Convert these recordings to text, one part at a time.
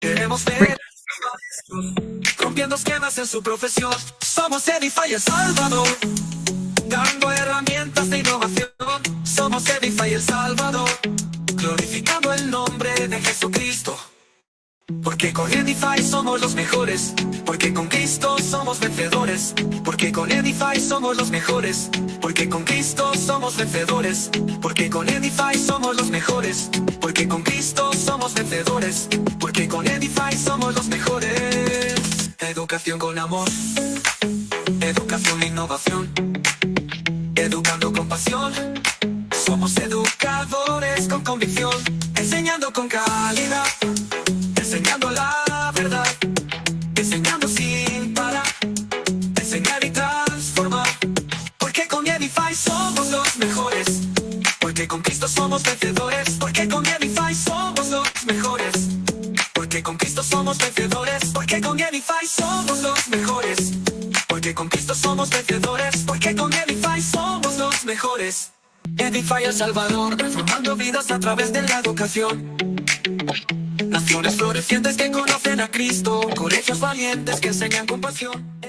Queremos ver rompiendo esquemas en su profesión. Somos Edify El Salvador, dando herramientas de innovación. Somos Edify El Salvador, glorificando el nombre de Jesucristo. Porque con Edify somos los mejores, porque con Cristo somos vencedores, porque con Edify somos los mejores, porque con Cristo somos vencedores, porque con Edify somos los mejores, porque con Cristo somos vencedores, porque con Edify somos los mejores. Educación con amor, educación e innovación, educando con pasión. Somos educadores con convicción, enseñando con calidad, enseñando la verdad, enseñando sin parar, enseñar y transformar. Porque con Edify somos los mejores, porque con Cristo somos vencedores, porque con Edify somos los mejores, porque con Cristo somos vencedores, porque con Edify somos los mejores, porque con Cristo somos vencedores, porque con Edify somos los mejores. Edify El Salvador, transformando vidas a través de la educación. Naciones florecientes que conocen a Cristo, colegios valientes que enseñan con pasión.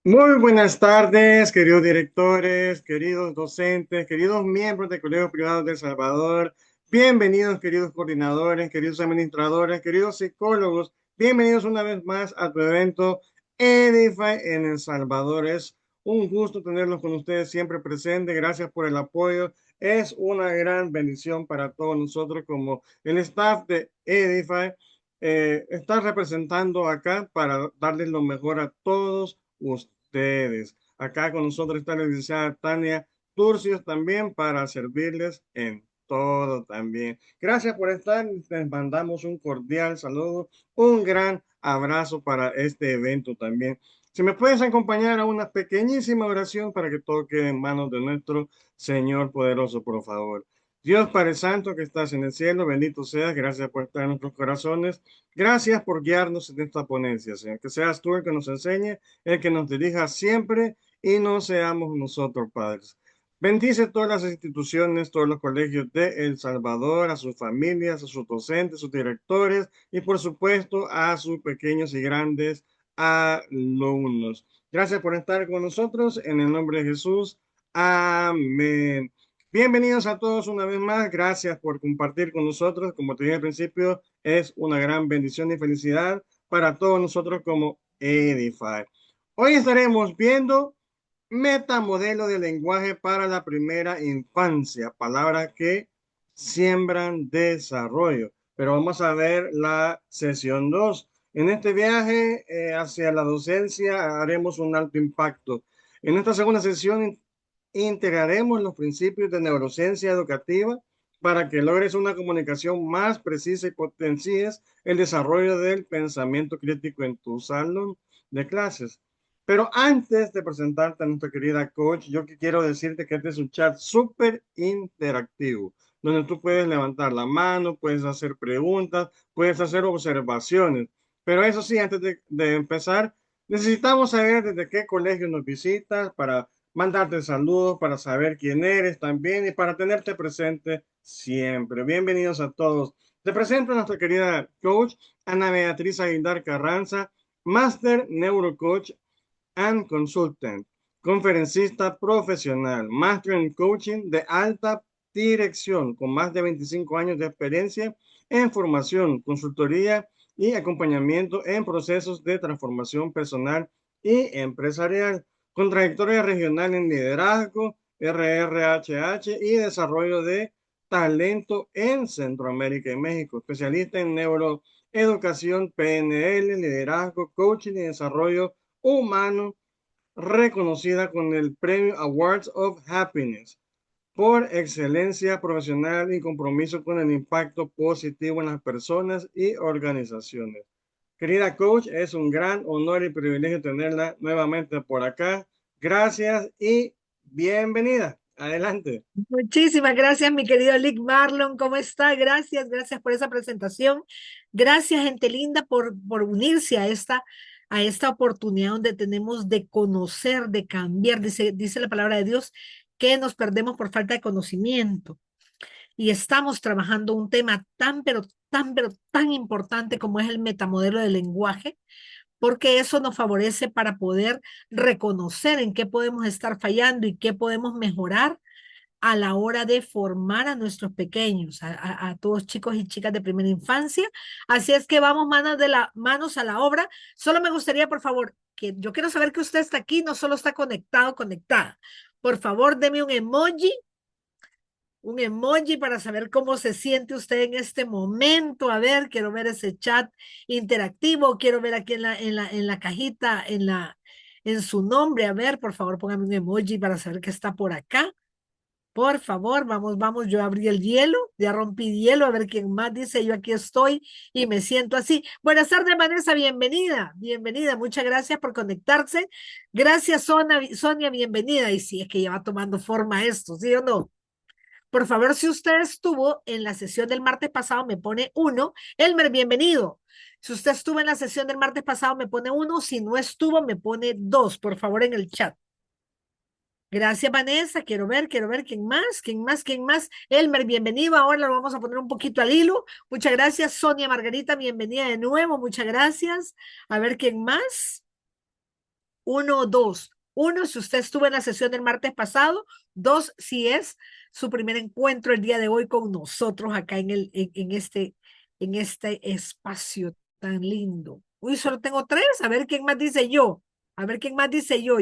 Muy buenas tardes, queridos directores, queridos docentes, queridos miembros de Colegios Privados de El Salvador. Bienvenidos, queridos coordinadores, queridos administradores, queridos psicólogos. Bienvenidos una vez más a tu evento Edify en El Salvador. Es un gusto tenerlos con ustedes siempre presentes. Gracias por el apoyo. Es una gran bendición para todos nosotros como el staff de Edify. Estar representando acá para darles lo mejor a todos ustedes. Acá con nosotros está la licenciada Tania Turcios también para servirles en todo también. Gracias por estar. Les mandamos un cordial saludo, un gran abrazo para este evento también. Si me puedes acompañar a una pequeñísima oración para que todo quede en manos de nuestro Señor poderoso, por favor. Dios Padre Santo que estás en el cielo, bendito seas, gracias por estar en nuestros corazones, gracias por guiarnos en esta ponencia, Señor, que seas tú el que nos enseñe, el que nos dirija siempre y no seamos nosotros, padres. Bendice todas las instituciones, todos los colegios de El Salvador, a sus familias, a sus docentes, sus directores y por supuesto a sus pequeños y grandes alumnos. Gracias por estar con nosotros en el nombre de Jesús. Amén. Bienvenidos a todos una vez más. Gracias por compartir con nosotros. Como te dije al principio, es una gran bendición y felicidad para todos nosotros como Edify. Hoy estaremos viendo metamodelo de lenguaje para la primera infancia, palabras que siembran desarrollo. Pero vamos a ver la sesión 2. En este viaje hacia la docencia haremos un alto impacto. En esta segunda sesión integraremos los principios de neurociencia educativa para que logres una comunicación más precisa y potencies el desarrollo del pensamiento crítico en tu salón de clases. Pero antes de presentarte a nuestra querida coach, yo quiero decirte que este es un chat súper interactivo, donde tú puedes levantar la mano, puedes hacer preguntas, puedes hacer observaciones. Pero eso sí, antes de empezar, necesitamos saber desde qué colegio nos visitas para mandarte saludos, para saber quién eres también y para tenerte presente siempre. Bienvenidos a todos. Te presento a nuestra querida coach, Ana Beatriz Aguilar Carranza, Master Neurocoach and Consultant, conferencista profesional, Master en Coaching de alta dirección, con más de 25 años de experiencia en formación, consultoría y acompañamiento en procesos de transformación personal y empresarial, con trayectoria regional en liderazgo, RRHH y desarrollo de talento en Centroamérica y México, especialista en neuroeducación, PNL, liderazgo, coaching y desarrollo humano, reconocida con el premio Awards of Happiness por excelencia profesional y compromiso con el impacto positivo en las personas y organizaciones. Querida coach, es un gran honor y privilegio tenerla nuevamente por acá. Gracias y bienvenida. Adelante. Muchísimas gracias, mi querido Lick Marlon. ¿Cómo está? Gracias, gracias por esa presentación. Gracias, gente linda, por unirse a esta oportunidad donde tenemos de conocer, de cambiar. Dice la palabra de Dios que nos perdemos por falta de conocimiento. y estamos trabajando un tema pero tan importante como es el metamodelo del lenguaje, porque eso nos favorece para poder reconocer en qué podemos estar fallando y qué podemos mejorar a la hora de formar a nuestros pequeños, a todos chicos y chicas de primera infancia. Así es que vamos manos a la obra. Solo me gustaría, por favor, que yo quiero saber que usted está aquí, no solo está conectado, conectada. Por favor, deme un emoji para saber cómo se siente usted en este momento. A ver, quiero ver ese chat interactivo, quiero ver aquí en la cajita, en su nombre. A ver, por favor, póngame un emoji para saber que está por acá. Por favor, vamos, yo abrí el hielo, ya rompí hielo, a ver quién más dice, yo aquí estoy y me siento así. Buenas tardes, Vanessa, bienvenida, muchas gracias por conectarse. Gracias, Sonia, bienvenida. Y si es que ya va tomando forma esto, ¿sí o no? Por favor, si usted estuvo en la sesión del martes pasado, me pone 1. Elmer, bienvenido. Si usted estuvo en la sesión del martes pasado, me pone 1. Si no estuvo, me pone 2, por favor, en el chat. Gracias, Vanessa. Quiero ver quién más. Elmer, bienvenido. Ahora lo vamos a poner un poquito al hilo. Muchas gracias. Sonia Margarita, bienvenida de nuevo. Muchas gracias. A ver quién más. 1, 2. 1, si usted estuvo en la sesión del martes pasado. 2, si es su primer encuentro el día de hoy con nosotros acá en este espacio tan lindo. Uy, solo tengo 3. A ver quién más dice yo. A ver quién más dice yo.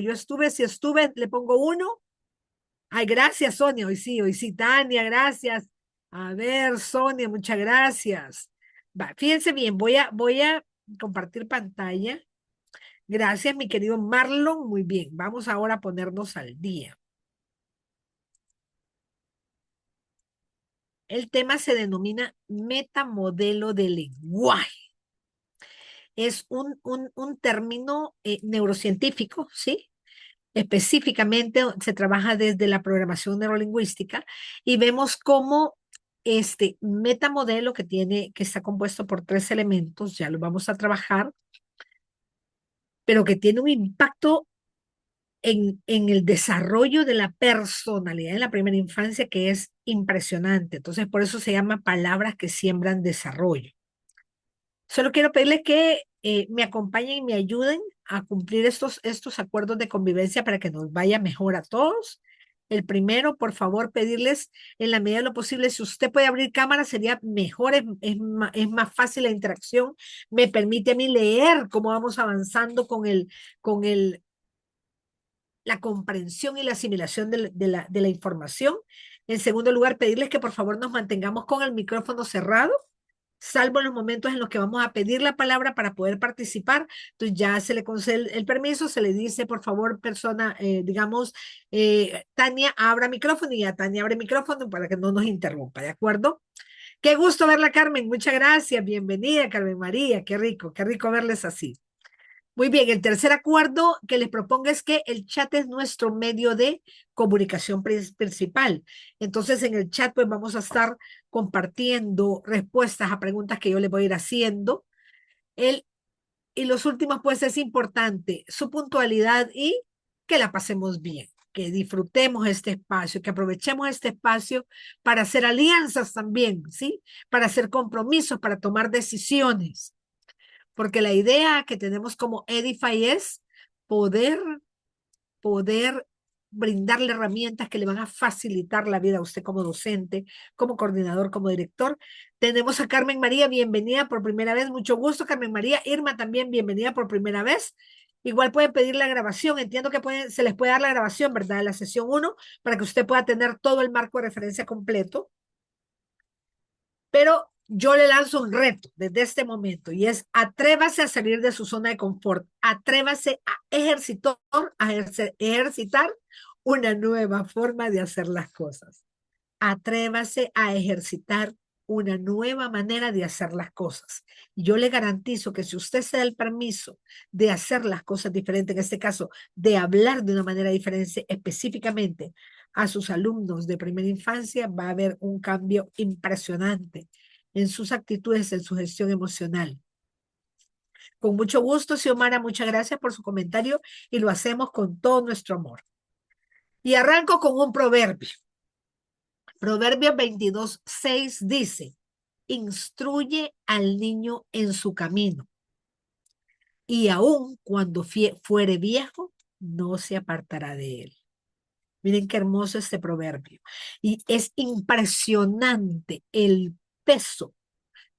Si estuve, le pongo 1. Ay, gracias, Sonia. Hoy sí, Tania, gracias. A ver, Sonia, muchas gracias. Va, fíjense bien, voy a compartir pantalla. Gracias, mi querido Marlon. Muy bien, vamos ahora a ponernos al día. El tema se denomina metamodelo de lenguaje. Es un término neurocientífico, ¿sí? Específicamente se trabaja desde la programación neurolingüística y vemos cómo este metamodelo que está compuesto por 3 elementos, ya lo vamos a trabajar, pero que tiene un impacto en el desarrollo de la personalidad en la primera infancia que es impresionante. Entonces, por eso se llama palabras que siembran desarrollo. Solo quiero pedirles que me acompañen y me ayuden a cumplir estos acuerdos de convivencia para que nos vaya mejor a todos. El primero, por favor, pedirles en la medida de lo posible, si usted puede abrir cámara, sería mejor, es más fácil la interacción, me permite a mí leer cómo vamos avanzando con la comprensión y la asimilación de la información. En segundo lugar, pedirles que por favor nos mantengamos con el micrófono cerrado, salvo en los momentos en los que vamos a pedir la palabra para poder participar. Entonces ya se le concede el permiso, se le dice, por favor, persona, Tania, abra micrófono, y ya Tania abre micrófono para que no nos interrumpa, ¿de acuerdo? Qué gusto verla, Carmen, muchas gracias, bienvenida, Carmen María, qué rico verles así. Muy bien, el tercer acuerdo que les propongo es que el chat es nuestro medio de comunicación principal. Entonces, en el chat, pues vamos a estar compartiendo respuestas a preguntas que yo les voy a ir haciendo. Y los últimos, pues es importante su puntualidad y que la pasemos bien, que disfrutemos este espacio, que aprovechemos este espacio para hacer alianzas también, ¿sí? Para hacer compromisos, para tomar decisiones. Porque la idea que tenemos como Edify es poder brindarle herramientas que le van a facilitar la vida a usted como docente, como coordinador, como director. Tenemos a Carmen María, bienvenida por primera vez, mucho gusto, Carmen María. Irma también, bienvenida por primera vez. Igual pueden pedir la grabación, entiendo que se les puede dar la grabación, ¿verdad? De la sesión 1, para que usted pueda tener todo el marco de referencia completo. Pero yo le lanzo un reto desde este momento y es atrévase a salir de su zona de confort, atrévase a ejercitar una nueva forma de hacer las cosas. Atrévase a ejercitar una nueva manera de hacer las cosas. Y yo le garantizo que si usted se da el permiso de hacer las cosas diferentes, en este caso, de hablar de una manera diferente específicamente a sus alumnos de primera infancia, va a haber un cambio impresionante en sus actitudes, en su gestión emocional. Con mucho gusto, Xiomara, muchas gracias por su comentario y lo hacemos con todo nuestro amor. Y arranco con un proverbio. Proverbios 22:6 dice, instruye al niño en su camino, y aun cuando fuere viejo, no se apartará de él. Miren qué hermoso este proverbio. Y es impresionante el peso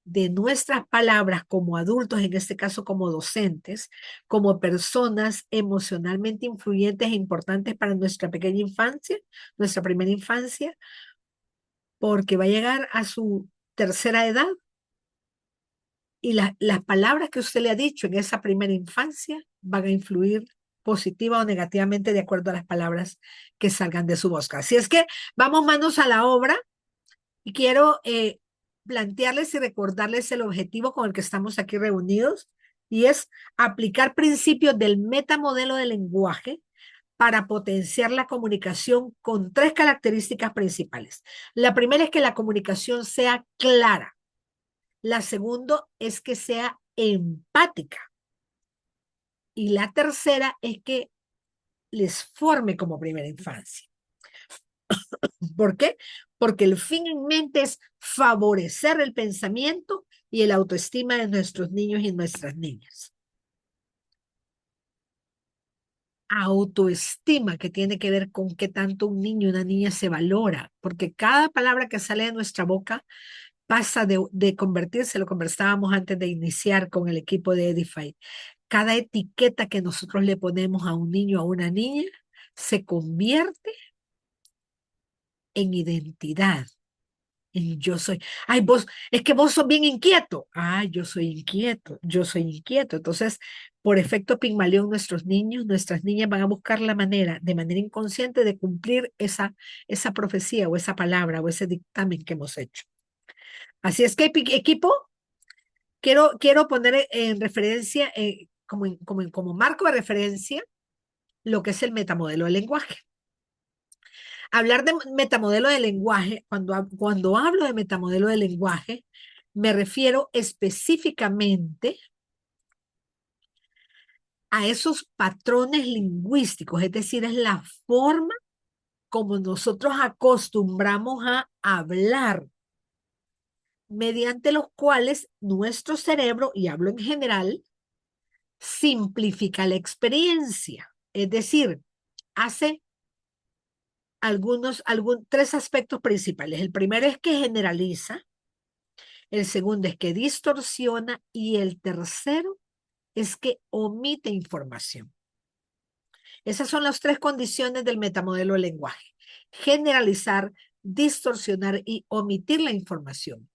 de nuestras palabras como adultos, en este caso como docentes, como personas emocionalmente influyentes e importantes para nuestra pequeña infancia, nuestra primera infancia, porque va a llegar a su tercera edad y las palabras que usted le ha dicho en esa primera infancia van a influir positiva o negativamente de acuerdo a las palabras que salgan de su voz. Así es que vamos manos a la obra y quiero plantearles y recordarles el objetivo con el que estamos aquí reunidos y es aplicar principios del metamodelo del lenguaje para potenciar la comunicación con tres características principales. La primera es que la comunicación sea clara. La segunda es que sea empática. Y la tercera es que les forme como primera infancia. ¿Por qué? Porque el fin en mente es favorecer el pensamiento y el autoestima de nuestros niños y nuestras niñas. Autoestima que tiene que ver con qué tanto un niño y una niña se valora, porque cada palabra que sale de nuestra boca pasa de convertirse, lo conversábamos antes de iniciar con el equipo de Edify, cada etiqueta que nosotros le ponemos a un niño o a una niña se convierte en identidad. Y yo soy, ay, vos, es que vos sos bien inquieto. Ay, yo soy inquieto, yo soy inquieto. Entonces, por efecto Pigmalión, nuestros niños, nuestras niñas van a buscar la manera, de manera inconsciente, de cumplir esa profecía o esa palabra o ese dictamen que hemos hecho. Así es que, equipo, quiero poner en referencia, como marco de referencia, lo que es el metamodelo del lenguaje. Hablar de metamodelo de lenguaje, cuando hablo de metamodelo de lenguaje, me refiero específicamente a esos patrones lingüísticos, es decir, es la forma como nosotros acostumbramos a hablar, mediante los cuales nuestro cerebro, y hablo en general, simplifica la experiencia, es decir, hace tres aspectos principales. El primero es que generaliza, el segundo es que distorsiona y el tercero es que omite información. Esas son las tres condiciones del metamodelo del lenguaje: generalizar, distorsionar y omitir la información.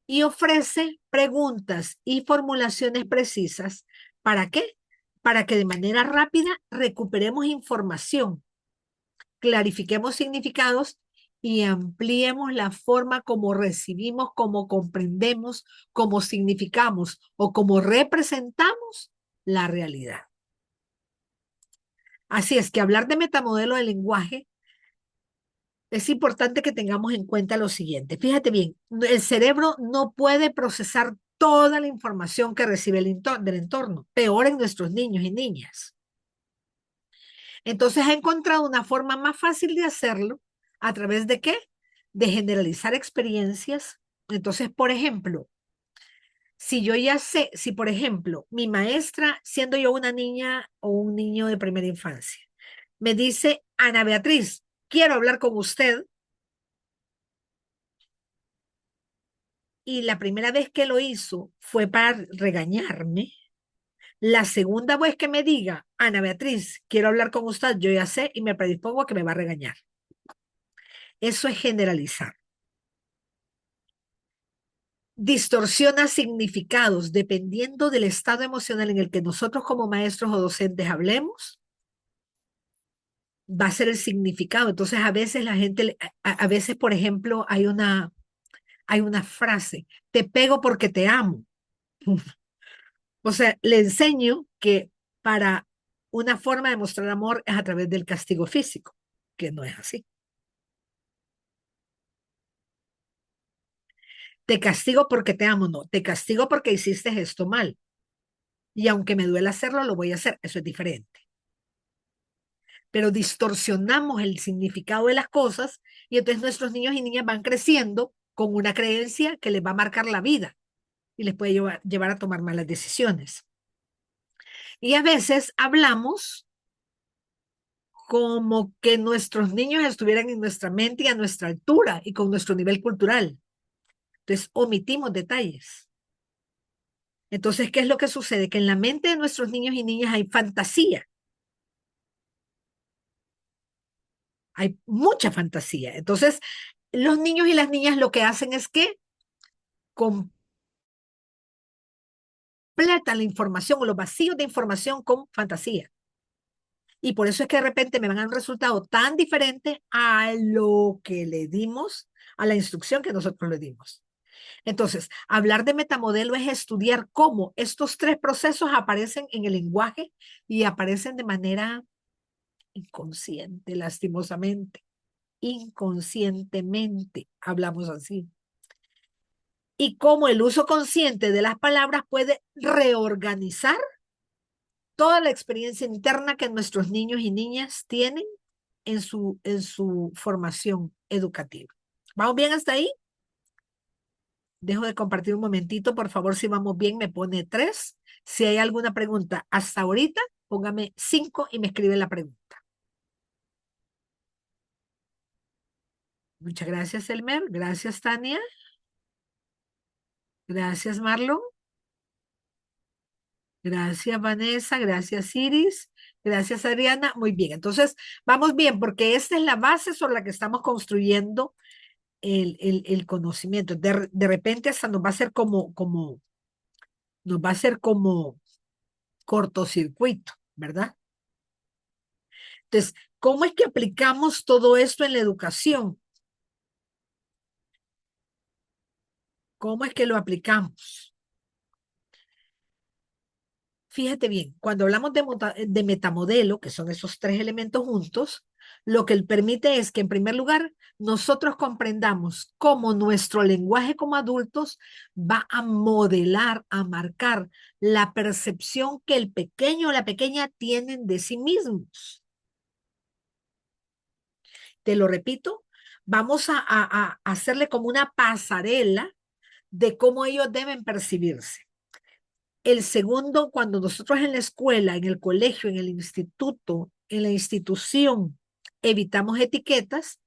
Y ofrece preguntas y formulaciones precisas. ¿Para qué? Para que de manera rápida recuperemos información, clarifiquemos significados y ampliemos la forma como recibimos, como comprendemos, como significamos o como representamos la realidad. Así es que hablar de metamodelo del lenguaje es importante que tengamos en cuenta lo siguiente. Fíjate bien, el cerebro no puede procesar toda la información que recibe del entorno, peor en nuestros niños y niñas. Entonces ha encontrado una forma más fácil de hacerlo. ¿A través de qué? De generalizar experiencias. Entonces, por ejemplo, si yo ya sé, si por ejemplo mi maestra, siendo yo una niña o un niño de primera infancia, me dice, Ana Beatriz, quiero hablar con usted. Y la primera vez que lo hizo fue para regañarme. La segunda vez que me diga, Ana Beatriz, quiero hablar con usted, yo ya sé y me predispongo a que me va a regañar. Eso es generalizar. Distorsiona significados dependiendo del estado emocional en el que nosotros como maestros o docentes hablemos, va a ser el significado. Entonces a veces la gente, a veces por ejemplo hay una frase, te pego porque te amo. O sea, le enseño que para una forma de mostrar amor es a través del castigo físico, que no es así. Te castigo porque te amo, no, te castigo porque hiciste esto mal. Y aunque me duele hacerlo, lo voy a hacer. Eso es diferente. pero distorsionamos el significado de las cosas y entonces nuestros niños y niñas van creciendo con una creencia que les va a marcar la vida y les puede llevar a tomar malas decisiones. Y a veces hablamos como que nuestros niños estuvieran en nuestra mente y a nuestra altura y con nuestro nivel cultural. Entonces omitimos detalles. Entonces, ¿qué es lo que sucede? Que en la mente de nuestros niños y niñas hay fantasía. Hay mucha fantasía. Entonces, los niños y las niñas lo que hacen es que completan la información o los vacíos de información con fantasía. Y por eso es que de repente me van a dar un resultado tan diferente a lo que le dimos, a la instrucción que nosotros le dimos. Entonces, hablar de metamodelo es estudiar cómo estos tres procesos aparecen en el lenguaje y aparecen de manera inconsciente, lastimosamente. Inconscientemente hablamos así. Y cómo el uso consciente de las palabras puede reorganizar toda la experiencia interna que nuestros niños y niñas tienen en su formación educativa. ¿Vamos bien hasta ahí? Dejo de compartir un momentito, por favor, si vamos bien, me pone 3. Si hay alguna pregunta hasta ahorita, póngame 5 y me escribe la pregunta. Muchas gracias, Elmer. Gracias, Tania. Gracias, Marlon. Gracias, Vanessa. Gracias, Iris. Gracias, Adriana. Muy bien. Entonces, vamos bien, porque esta es la base sobre la que estamos construyendo el conocimiento. De repente hasta nos va a ser nos va a ser como cortocircuito, ¿verdad? Entonces, ¿cómo es que aplicamos todo esto en la educación? ¿Cómo es que lo aplicamos? Fíjate bien, cuando hablamos de metamodelo, que son esos tres elementos juntos, lo que permite es que, en primer lugar, nosotros comprendamos cómo nuestro lenguaje como adultos va a modelar, a marcar la percepción que el pequeño o la pequeña tienen de sí mismos. Te lo repito, vamos a hacerle como una pasarela de cómo ellos deben percibirse. El segundo, cuando nosotros en la escuela, en el colegio, en el instituto, en la institución, evitamos etiquetas,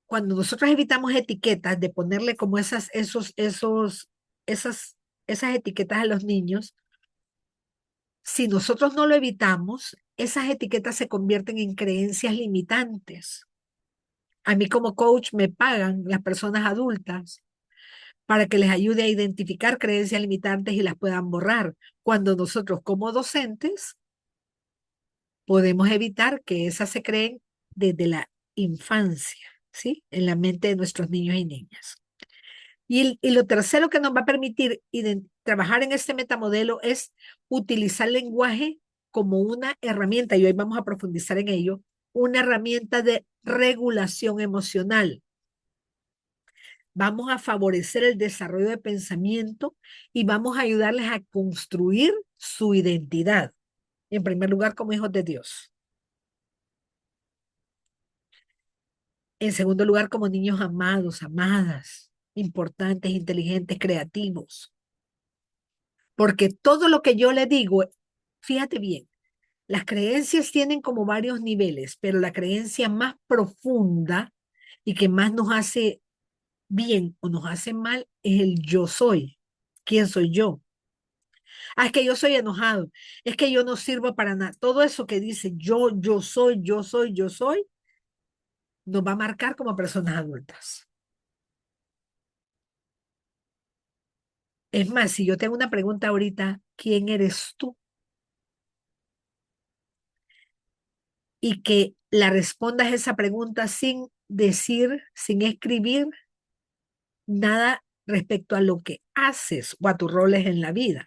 cuando nosotros evitamos etiquetas de ponerle como esas etiquetas a los niños, si nosotros no lo evitamos, esas etiquetas se convierten en creencias limitantes. A mí como coach me pagan las personas adultas para que les ayude a identificar creencias limitantes y las puedan borrar. Cuando nosotros como docentes podemos evitar que esas se creen desde la infancia, ¿sí? En la mente de nuestros niños y niñas. Y lo tercero que nos va a permitir trabajar en este metamodelo es utilizar el lenguaje como una herramienta, y hoy vamos a profundizar en ello, una herramienta de regulación emocional. Vamos a favorecer el desarrollo de pensamiento y vamos a ayudarles a construir su identidad, en primer lugar como hijos de Dios. En segundo lugar, como niños amados, amadas, importantes, inteligentes, creativos. Porque todo lo que yo le digo, fíjate bien, las creencias tienen como varios niveles, pero la creencia más profunda y que más nos hace bien o nos hace mal es el yo soy. ¿Quién soy yo? Ah, es que yo soy enojado, es que yo no sirvo para nada. Todo eso que dice yo soy, yo soy, yo soy, nos va a marcar como personas adultas. Es más, si yo tengo una pregunta ahorita, ¿quién eres tú? Y que la respondas a esa pregunta sin decir, sin escribir nada respecto a lo que haces o a tus roles en la vida.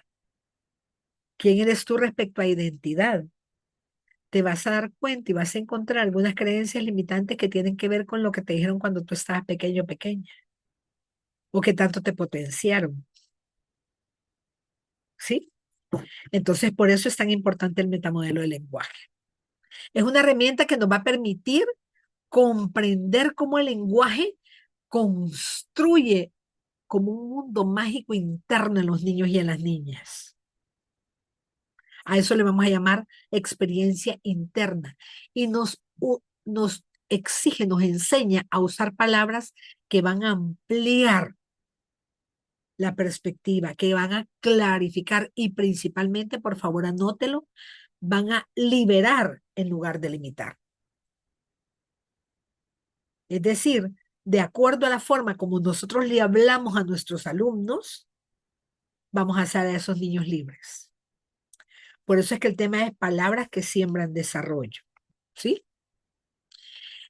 ¿Quién eres tú respecto a identidad? Te vas a dar cuenta y vas a encontrar algunas creencias limitantes que tienen que ver con lo que te dijeron cuando tú estabas pequeño o pequeña, o que tanto te potenciaron. ¿Sí? Entonces, por eso es tan importante el metamodelo del lenguaje. Es una herramienta que nos va a permitir comprender cómo el lenguaje construye como un mundo mágico interno en los niños y en las niñas. A eso le vamos a llamar experiencia interna. Y nos exige, nos enseña a usar palabras que van a ampliar la perspectiva, que van a clarificar y principalmente, por favor, anótelo, van a liberar en lugar de limitar. Es decir, de acuerdo a la forma como nosotros le hablamos a nuestros alumnos, vamos a hacer a esos niños libres. Por eso es que el tema es palabras que siembran desarrollo, ¿sí?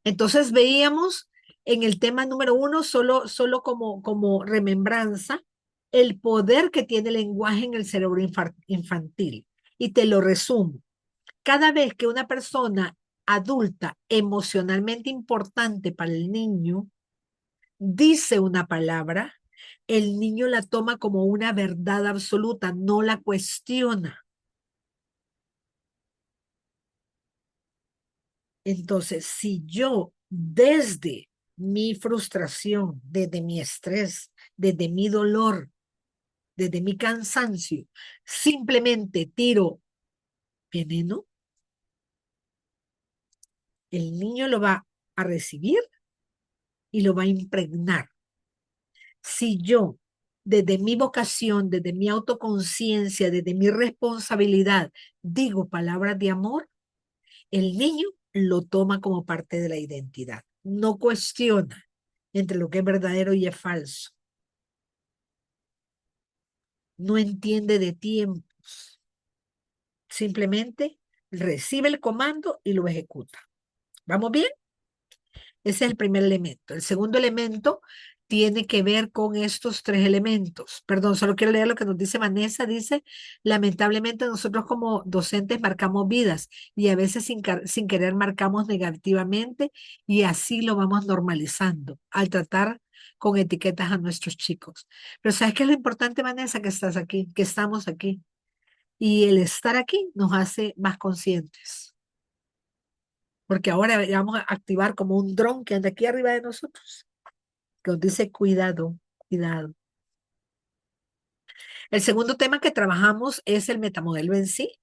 Entonces veíamos en el tema número 1, solo como remembranza, el poder que tiene el lenguaje en el cerebro infantil. Y te lo resumo. Cada vez que una persona adulta emocionalmente importante para el niño dice una palabra, el niño la toma como una verdad absoluta, no la cuestiona. Entonces, si yo desde mi frustración, desde mi estrés, desde mi dolor, desde mi cansancio, simplemente tiro veneno, el niño lo va a recibir y lo va a impregnar. Si yo, desde mi vocación, desde mi autoconciencia, desde mi responsabilidad, digo palabras de amor, el niño lo toma como parte de la identidad. No cuestiona entre lo que es verdadero y es falso. No entiende de tiempos. Simplemente recibe el comando y lo ejecuta. ¿Vamos bien? Ese es el primer elemento. El segundo elemento tiene que ver con estos tres elementos. Perdón, solo quiero leer lo que nos dice Vanessa. Dice, lamentablemente nosotros como docentes marcamos vidas y a veces sin querer marcamos negativamente y así lo vamos normalizando al tratar con etiquetas a nuestros chicos. Pero ¿sabes qué es lo importante, Vanessa? Que estás aquí, que estamos aquí. Y el estar aquí nos hace más conscientes. Porque ahora vamos a activar como un dron que anda aquí arriba de nosotros, que nos dice cuidado, cuidado. El segundo tema que trabajamos es el metamodelo en sí,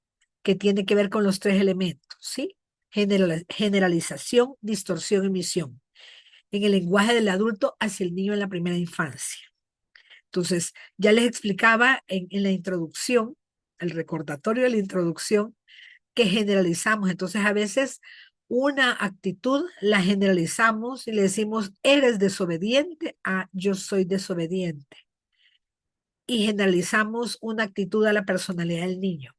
que tiene que ver con los tres elementos, ¿sí? Generalización, distorsión y misión. En el lenguaje del adulto hacia el niño en la primera infancia. Entonces, ya les explicaba en la introducción, el recordatorio de la introducción, que generalizamos. Entonces, a veces una actitud la generalizamos y le decimos, eres desobediente a yo soy desobediente. Y generalizamos una actitud a la personalidad del niño.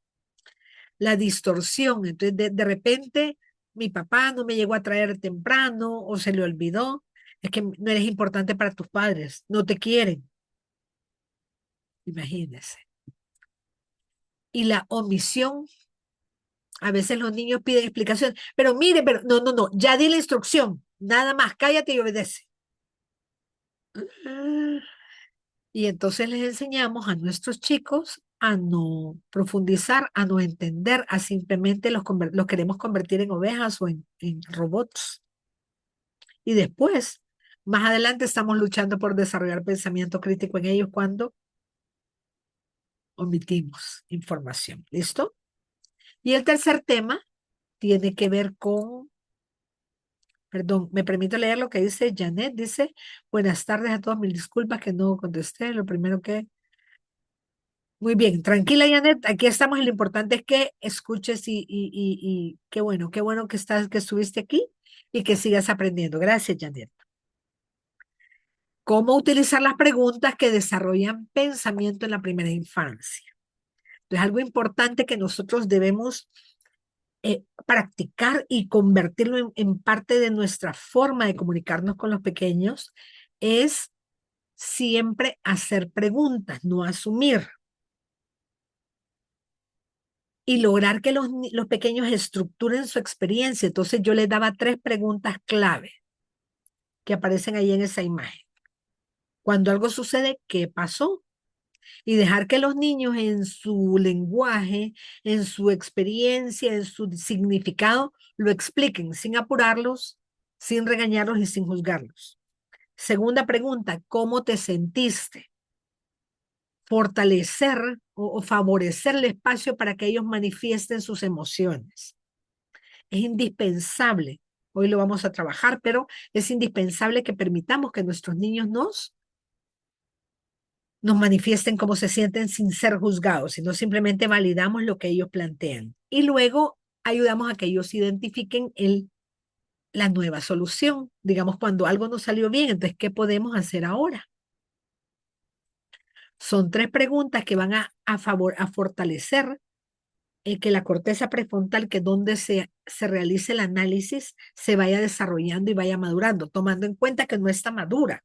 La distorsión, entonces de repente mi papá no me llegó a traer temprano o se le olvidó. Es que no eres importante para tus padres, no te quieren. Imagínense. Y la omisión, a veces los niños piden explicación, pero mire, pero no, ya di la instrucción, nada más, cállate y obedece. Y entonces les enseñamos a nuestros chicos a no profundizar, a no entender, a simplemente los queremos convertir en ovejas o en robots. Y después, más adelante, estamos luchando por desarrollar pensamiento crítico en ellos cuando omitimos información. ¿Listo? Y el tercer tema tiene que ver con, perdón, me permito leer lo que dice Janet. Dice, buenas tardes a todos, mil disculpas que no contesté. Lo primero que... Muy bien, tranquila Janet, aquí estamos y lo importante es que escuches y qué bueno que estuviste aquí y que sigas aprendiendo. Gracias, Janet. ¿Cómo utilizar las preguntas que desarrollan pensamiento en la primera infancia? Es algo importante que nosotros debemos practicar y convertirlo en parte de nuestra forma de comunicarnos con los pequeños, es siempre hacer preguntas, no asumir. Y lograr que los pequeños estructuren su experiencia. Entonces yo les daba 3 preguntas clave que aparecen ahí en esa imagen. Cuando algo sucede, ¿qué pasó? y dejar que los niños en su lenguaje, en su experiencia, en su significado, lo expliquen sin apurarlos, sin regañarlos y sin juzgarlos. Segunda pregunta, ¿cómo te sentiste? Fortalecer o favorecer el espacio para que ellos manifiesten sus emociones. Es indispensable, hoy lo vamos a trabajar, pero es indispensable que permitamos que nuestros niños nos manifiesten cómo se sienten sin ser juzgados, sino simplemente validamos lo que ellos plantean. Y luego ayudamos a que ellos identifiquen la nueva solución. Digamos, cuando algo no salió bien, entonces, ¿qué podemos hacer ahora? Son 3 preguntas que van a fortalecer que la corteza prefrontal, que es donde se realice el análisis, se vaya desarrollando y vaya madurando, tomando en cuenta que no está madura.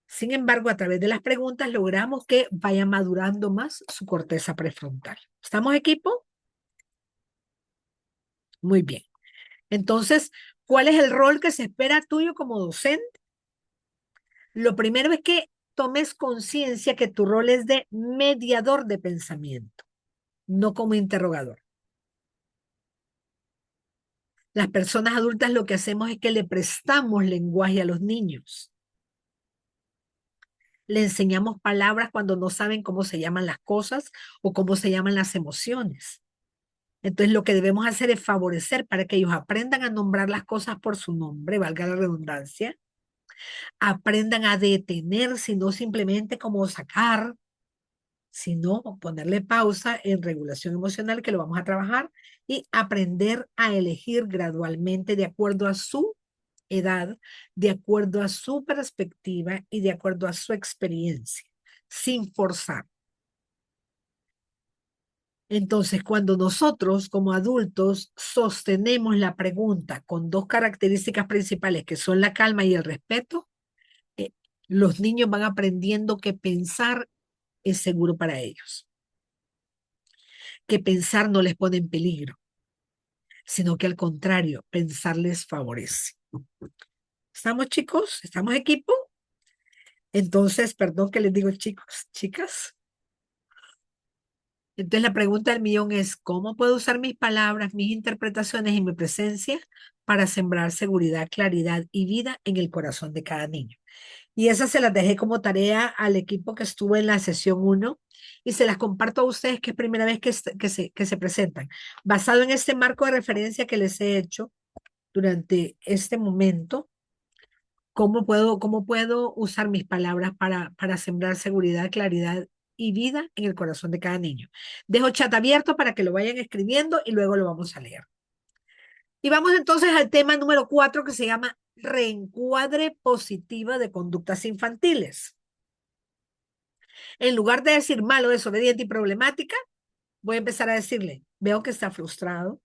Sin embargo, a través de las preguntas logramos que vaya madurando más su corteza prefrontal. ¿Estamos, equipo? Muy bien. Entonces, ¿cuál es el rol que se espera tuyo como docente? Lo primero es que tomes conciencia que tu rol es de mediador de pensamiento, no como interrogador. Las personas adultas lo que hacemos es que le prestamos lenguaje a los niños. Le enseñamos palabras cuando no saben cómo se llaman las cosas o cómo se llaman las emociones. Entonces lo que debemos hacer es favorecer para que ellos aprendan a nombrar las cosas por su nombre, valga la redundancia, aprendan a detenerse y no simplemente como sacar, sino ponerle pausa en regulación emocional, que lo vamos a trabajar, y aprender a elegir gradualmente de acuerdo a su edad, de acuerdo a su perspectiva y de acuerdo a su experiencia, sin forzar. Entonces, cuando nosotros como adultos sostenemos la pregunta con 2 características principales, que son la calma y el respeto, eh, los niños van aprendiendo que pensar es seguro para ellos, que pensar no les pone en peligro, sino que al contrario, pensar les favorece. ¿Estamos, chicos? ¿Estamos, equipo? Entonces, perdón que les digo chicos, chicas. Entonces la pregunta del millón es, ¿cómo puedo usar mis palabras, mis interpretaciones y mi presencia para sembrar seguridad, claridad y vida en el corazón de cada niño? Y esas se las dejé como tarea al equipo que estuvo en la sesión 1 y se las comparto a ustedes, que es primera vez que se presentan. Basado en este marco de referencia que les he hecho durante este momento, ¿cómo puedo usar mis palabras para sembrar seguridad, claridad y vida en el corazón de cada niño? Dejo chat abierto para que lo vayan escribiendo y luego lo vamos a leer. Y vamos entonces al tema número 4, que se llama reencuadre positiva de conductas infantiles. En lugar de decir malo, desobediente y problemática, voy a empezar a decirle, veo que está frustrado.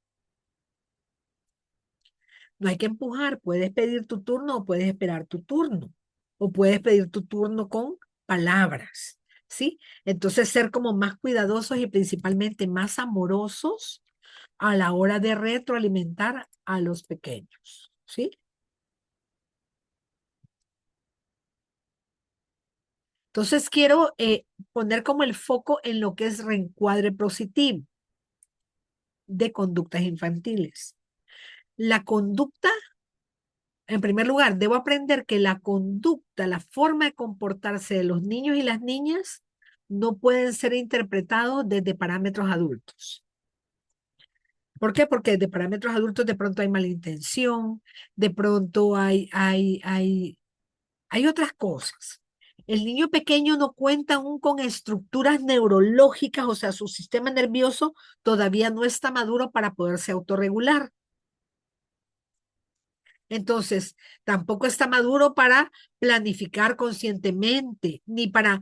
No hay que empujar, puedes pedir tu turno o puedes esperar tu turno. O puedes pedir tu turno con palabras, ¿sí? Entonces ser como más cuidadosos y principalmente más amorosos a la hora de retroalimentar a los pequeños, ¿sí? Entonces quiero poner como el foco en lo que es reencuadre positivo de conductas infantiles. La conducta, en primer lugar, debo aprender que la conducta, la forma de comportarse de los niños y las niñas no pueden ser interpretados desde parámetros adultos. ¿Por qué? Porque desde parámetros adultos de pronto hay mala intención, de pronto hay otras cosas. El niño pequeño no cuenta aún con estructuras neurológicas, o sea, su sistema nervioso todavía no está maduro para poderse autorregular. Entonces, tampoco está maduro para planificar conscientemente, ni para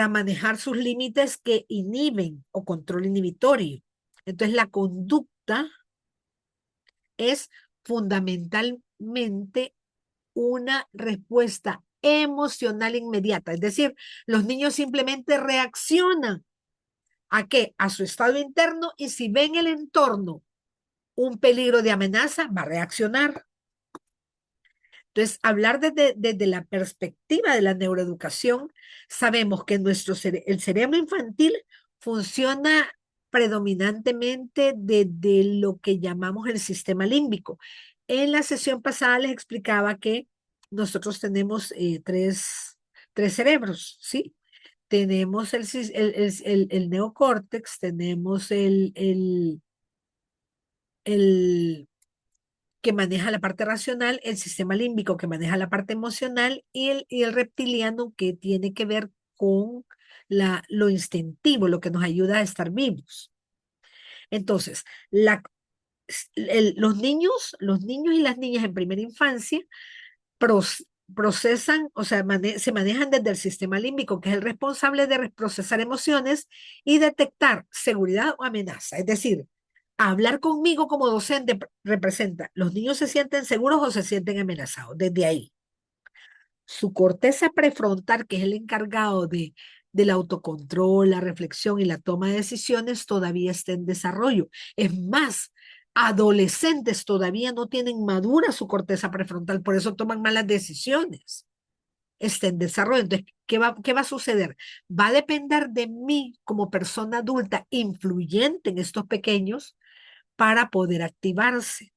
manejar sus límites que inhiben o control inhibitorio. Entonces, la conducta es fundamentalmente una respuesta emocional inmediata. Es decir, los niños simplemente reaccionan ¿a qué? A su estado interno, y si ven el entorno un peligro de amenaza, va a reaccionar. Entonces, hablar desde la perspectiva de la neuroeducación, sabemos que el cerebro infantil funciona predominantemente desde lo que llamamos el sistema límbico. En la sesión pasada les explicaba que nosotros tenemos tres cerebros, ¿sí? Tenemos el neocórtex, tenemos el que maneja la parte racional, el sistema límbico que maneja la parte emocional y el reptiliano que tiene que ver con lo instintivo, lo que nos ayuda a estar vivos. Entonces, los niños y las niñas en primera infancia procesan, o sea, se manejan desde el sistema límbico, que es el responsable de procesar emociones y detectar seguridad o amenaza. Es decir, hablar conmigo como docente representa, los niños se sienten seguros o se sienten amenazados, desde ahí. Su corteza prefrontal, que es el encargado del autocontrol, la reflexión y la toma de decisiones, todavía está en desarrollo. Es más, adolescentes todavía no tienen madura su corteza prefrontal, por eso toman malas decisiones. Está en desarrollo. Entonces, ¿qué va a suceder? Va a depender de mí como persona adulta influyente en estos pequeños para poder activarse.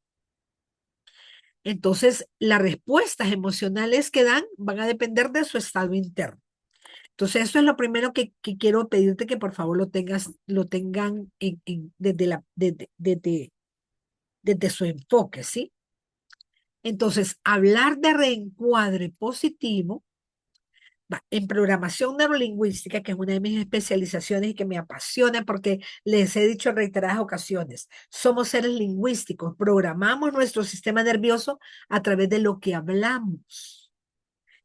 Entonces, las respuestas emocionales que dan van a depender de su estado interno. Entonces, eso es lo primero que quiero pedirte que por favor lo tengan desde su enfoque, ¿sí? Entonces, hablar de reencuadre positivo en programación neurolingüística, que es una de mis especializaciones y que me apasiona porque les he dicho en reiteradas ocasiones, somos seres lingüísticos, programamos nuestro sistema nervioso a través de lo que hablamos.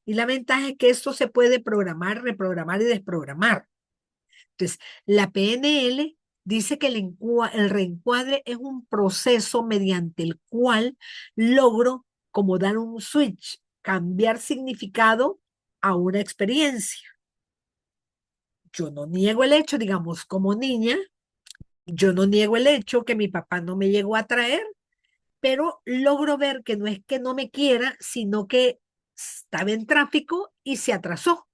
Y la ventaja es que esto se puede programar, reprogramar y desprogramar. Entonces, la PNL dice que el reencuadre es un proceso mediante el cual logro como dar un switch, cambiar significado a una experiencia. Yo no niego el hecho, digamos, como niña, yo no niego el hecho que mi papá no me llegó a traer, pero logro ver que no es que no me quiera, sino que estaba en tráfico y se atrasó.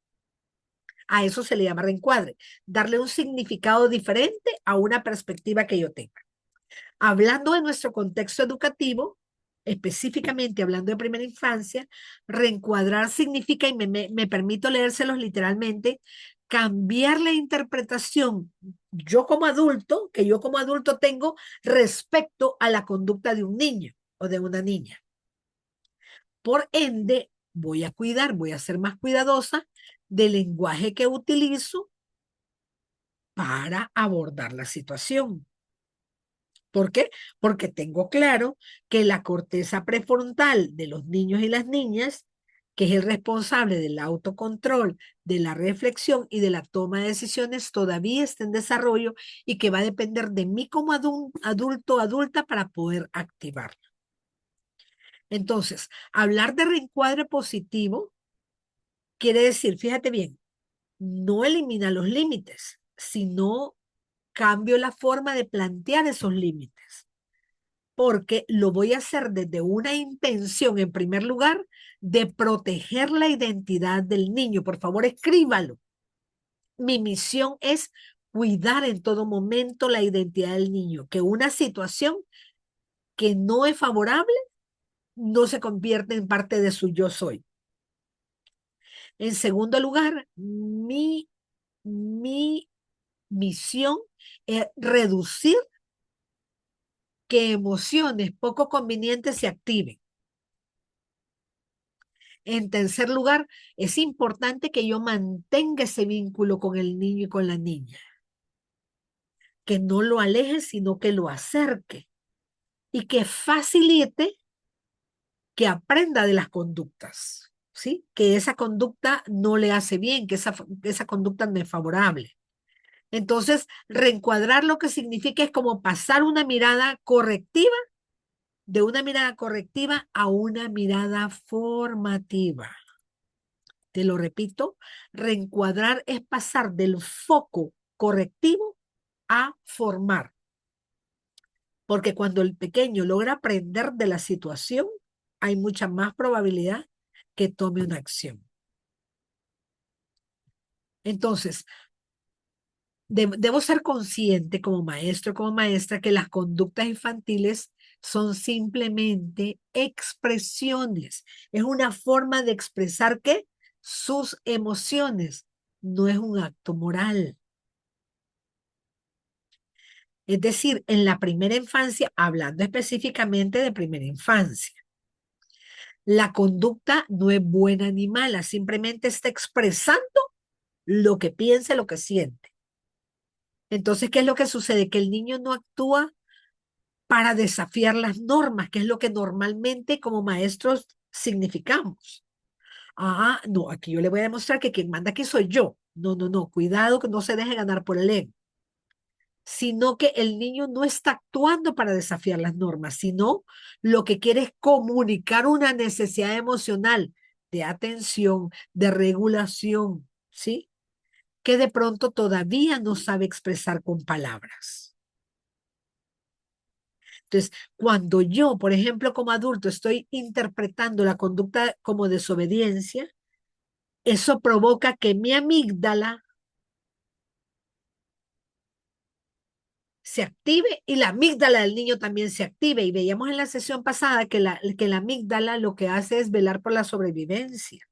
A eso se le llama reencuadre, darle un significado diferente a una perspectiva que yo tenga. Hablando de nuestro contexto educativo, específicamente hablando de primera infancia, reencuadrar significa, y me permito leérselos literalmente, cambiar la interpretación que yo como adulto tengo respecto a la conducta de un niño o de una niña. Por ende, voy a ser más cuidadosa del lenguaje que utilizo para abordar la situación. ¿Por qué? Porque tengo claro que la corteza prefrontal de los niños y las niñas, que es el responsable del autocontrol, de la reflexión y de la toma de decisiones, todavía está en desarrollo y que va a depender de mí como adulto o adulta para poder activarla. Entonces, hablar de reencuadre positivo quiere decir, fíjate bien, no elimina los límites, sino cambio la forma de plantear esos límites, porque lo voy a hacer desde una intención, en primer lugar, de proteger la identidad del niño. Por favor, escríbalo. Mi misión es cuidar en todo momento la identidad del niño, que una situación que no es favorable no se convierte en parte de su yo soy. En segundo lugar, mi misión es reducir que emociones poco convenientes se activen. En tercer lugar, es importante que yo mantenga ese vínculo con el niño y con la niña. Que no lo aleje, sino que lo acerque. Y que facilite que aprenda de las conductas, ¿sí? Que esa conducta no le hace bien, que esa conducta no es favorable. Entonces, reencuadrar lo que significa es como pasar una mirada correctiva, de una mirada correctiva a una mirada formativa. Te lo repito, reencuadrar es pasar del foco correctivo a formar. Porque cuando el pequeño logra aprender de la situación, hay mucha más probabilidad que tome una acción. Entonces, debo ser consciente como maestro, como maestra, que las conductas infantiles son simplemente expresiones. Es una forma de expresar que sus emociones, no es un acto moral. Es decir, en la primera infancia, hablando específicamente de primera infancia, la conducta no es buena ni mala, simplemente está expresando lo que piensa, lo que siente. Entonces, ¿qué es lo que sucede? Que el niño no actúa para desafiar las normas, que es lo que normalmente como maestros significamos. Ah, no, aquí yo le voy a demostrar que quien manda aquí soy yo. No, no, no, cuidado que no se deje ganar por el ego, sino que el niño no está actuando para desafiar las normas, sino lo que quiere es comunicar una necesidad emocional de atención, de regulación, ¿sí? Que de pronto todavía no sabe expresar con palabras. Entonces, cuando yo, por ejemplo, como adulto, estoy interpretando la conducta como desobediencia, eso provoca que mi amígdala se active y la amígdala del niño también se active. Y veíamos en la sesión pasada que la amígdala lo que hace es velar por la sobrevivencia.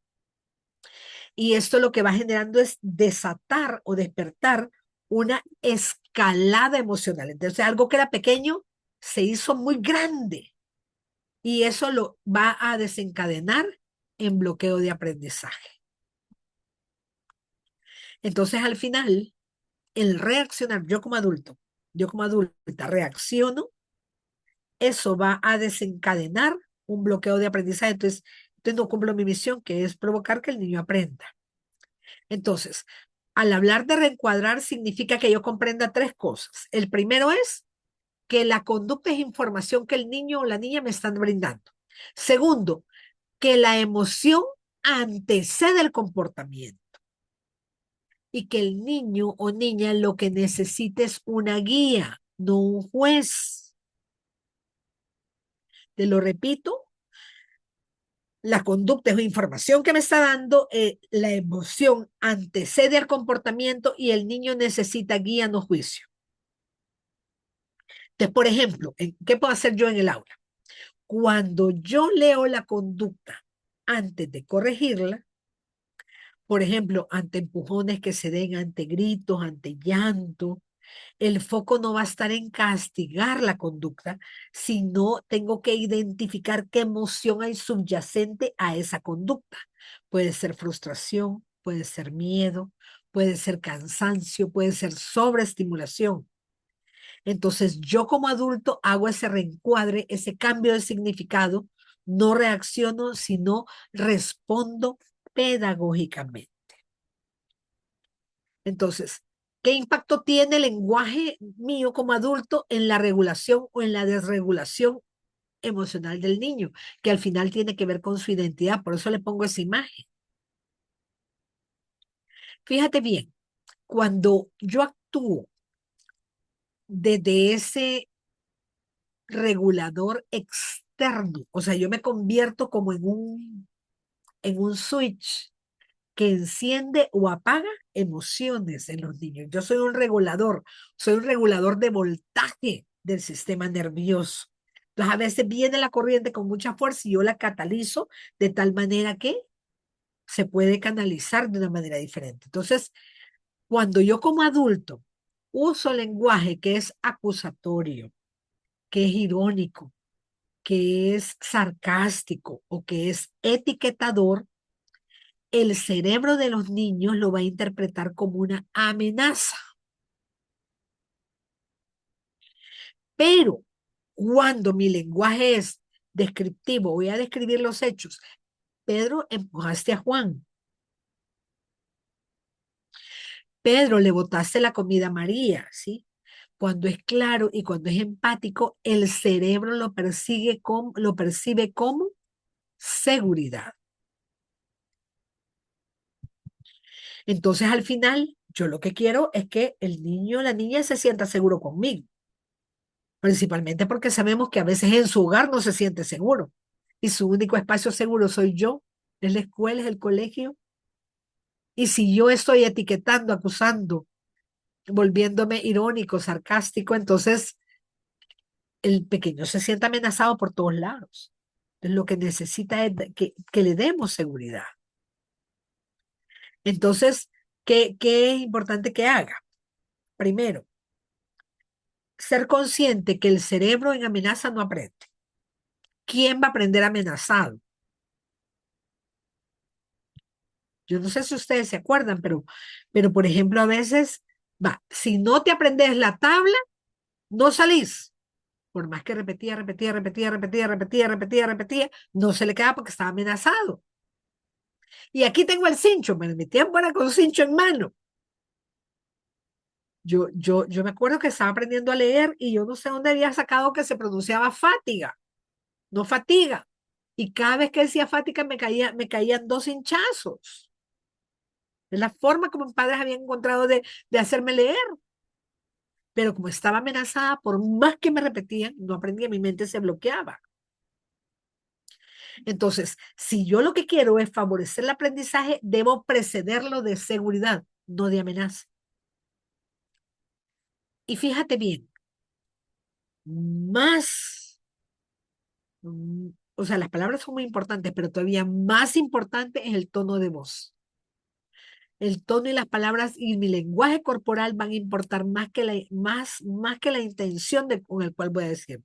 Y esto lo que va generando es desatar o despertar una escalada emocional. Entonces, algo que era pequeño se hizo muy grande. Y eso lo va a desencadenar en bloqueo de aprendizaje. Entonces, al final, el reaccionar, yo como adulta reacciono, eso va a desencadenar un bloqueo de aprendizaje. Entonces no cumplo mi misión, que es provocar que el niño aprenda. Entonces, al hablar de reencuadrar, significa que yo comprenda tres cosas. El primero es que la conducta es información que el niño o la niña me están brindando. Segundo, que la emoción antecede el comportamiento y que el niño o niña lo que necesita es una guía, no un juez. Te lo repito, la conducta es información que me está dando, la emoción antecede al comportamiento y el niño necesita guía, no juicio. Entonces, por ejemplo, ¿qué puedo hacer yo en el aula? Cuando yo leo la conducta antes de corregirla, por ejemplo, ante empujones que se den, ante gritos, ante llanto, el foco no va a estar en castigar la conducta, sino tengo que identificar qué emoción hay subyacente a esa conducta. Puede ser frustración, puede ser miedo, puede ser cansancio, puede ser sobreestimulación. Entonces yo como adulto hago ese reencuadre, ese cambio de significado, no reacciono, sino respondo pedagógicamente. Entonces, ¿qué impacto tiene el lenguaje mío como adulto en la regulación o en la desregulación emocional del niño? Que al final tiene que ver con su identidad, por eso le pongo esa imagen. Fíjate bien, cuando yo actúo desde ese regulador externo, o sea, yo me convierto como en un switch que enciende o apaga emociones en los niños. Yo soy un regulador de voltaje del sistema nervioso. Entonces, a veces viene la corriente con mucha fuerza y yo la catalizo de tal manera que se puede canalizar de una manera diferente. Entonces, cuando yo como adulto uso lenguaje que es acusatorio, que es irónico, que es sarcástico o que es etiquetador, el cerebro de los niños lo va a interpretar como una amenaza. Pero cuando mi lenguaje es descriptivo, voy a describir los hechos. Pedro, empujaste a Juan. Pedro, le botaste la comida a María, ¿sí? Cuando es claro y cuando es empático, el cerebro lo percibe como seguridad. Entonces, al final, yo lo que quiero es que el niño o la niña se sienta seguro conmigo. Principalmente porque sabemos que a veces en su hogar no se siente seguro y su único espacio seguro soy yo. es la escuela, es el colegio. Y si yo estoy etiquetando, acusando, volviéndome irónico, sarcástico, entonces el pequeño se siente amenazado por todos lados. Entonces, lo que necesita es que le demos seguridad. Entonces, ¿qué es importante que haga? Primero, ser consciente que el cerebro en amenaza no aprende. ¿Quién va a aprender amenazado? Yo no sé si ustedes se acuerdan, pero por ejemplo, a veces, si no te aprendes la tabla, no salís. Por más que repetía, no se le queda porque estaba amenazado. Y aquí tengo el cincho, me mi tiempo era con cincho en mano. Yo me acuerdo que estaba aprendiendo a leer y yo no sé dónde había sacado que se pronunciaba fatiga, no fatiga. Y cada vez que decía fatiga me caían dos hinchazos. Es la forma como mis padres habían encontrado de hacerme leer. Pero como estaba amenazada, por más que me repetían, no aprendía, mi mente se bloqueaba. Entonces, si yo lo que quiero es favorecer el aprendizaje, debo precederlo de seguridad, no de amenaza. Y fíjate bien, más, o sea, las palabras son muy importantes, pero todavía más importante es el tono de voz. El tono y las palabras y mi lenguaje corporal van a importar más que la intención con el cual voy a decir.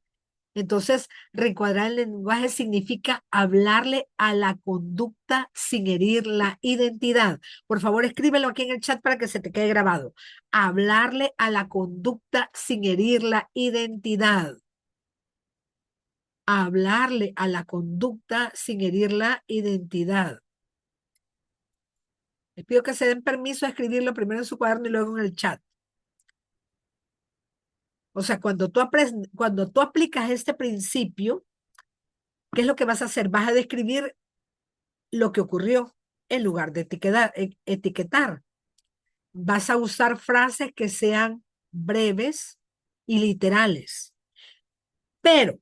Entonces, reencuadrar el lenguaje significa hablarle a la conducta sin herir la identidad. Por favor, escríbelo aquí en el chat para que se te quede grabado. Hablarle a la conducta sin herir la identidad. Hablarle a la conducta sin herir la identidad. Les pido que se den permiso a escribirlo primero en su cuaderno y luego en el chat. O sea, cuando tú aplicas este principio, ¿qué es lo que vas a hacer? Vas a describir lo que ocurrió en lugar de etiquetar. Vas a usar frases que sean breves y literales. Pero,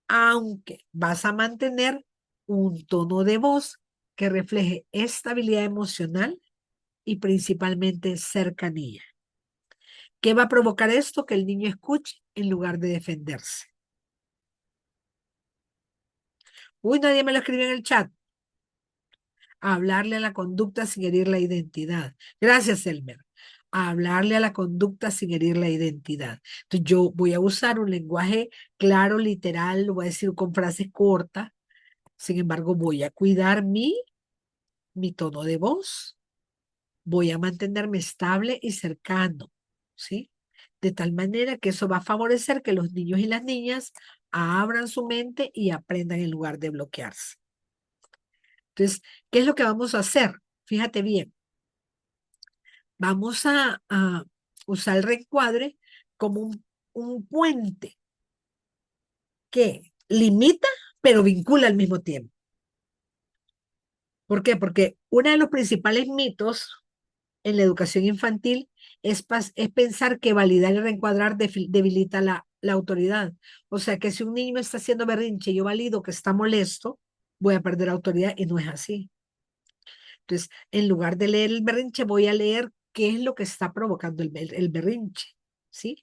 aunque vas a mantener un tono de voz que refleje estabilidad emocional y principalmente cercanía. ¿Qué va a provocar esto? Que el niño escuche en lugar de defenderse. Uy, nadie me lo escribió en el chat. Hablarle a la conducta sin herir la identidad. Gracias, Elmer. Hablarle a la conducta sin herir la identidad. Entonces, yo voy a usar un lenguaje claro, literal, lo voy a decir con frases cortas. Sin embargo, voy a cuidar mi tono de voz. Voy a mantenerme estable y cercano, ¿sí? De tal manera que eso va a favorecer que los niños y las niñas abran su mente y aprendan en lugar de bloquearse. Entonces, ¿qué es lo que vamos a hacer? Fíjate bien, vamos a usar el reencuadre como un puente que limita, pero vincula al mismo tiempo. ¿Por qué? Porque uno de los principales mitos en la educación infantil es pensar que validar y reencuadrar debilita la autoridad. O sea, que si un niño está haciendo berrinche y yo valido que está molesto, voy a perder autoridad y no es así. Entonces, en lugar de leer el berrinche, voy a leer qué es lo que está provocando el berrinche, ¿sí?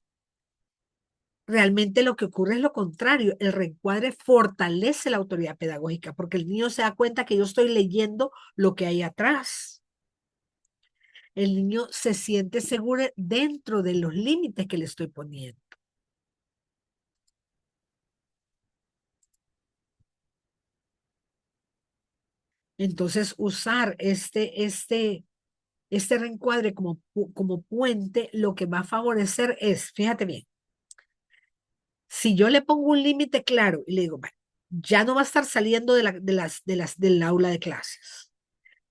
Realmente lo que ocurre es lo contrario. El reencuadre fortalece la autoridad pedagógica porque el niño se da cuenta que yo estoy leyendo lo que hay atrás. El niño se siente seguro dentro de los límites que le estoy poniendo. Entonces, usar este reencuadre como puente, lo que va a favorecer es, fíjate bien, si yo le pongo un límite claro y le digo, "Bueno, ya no va a estar saliendo del aula de clases,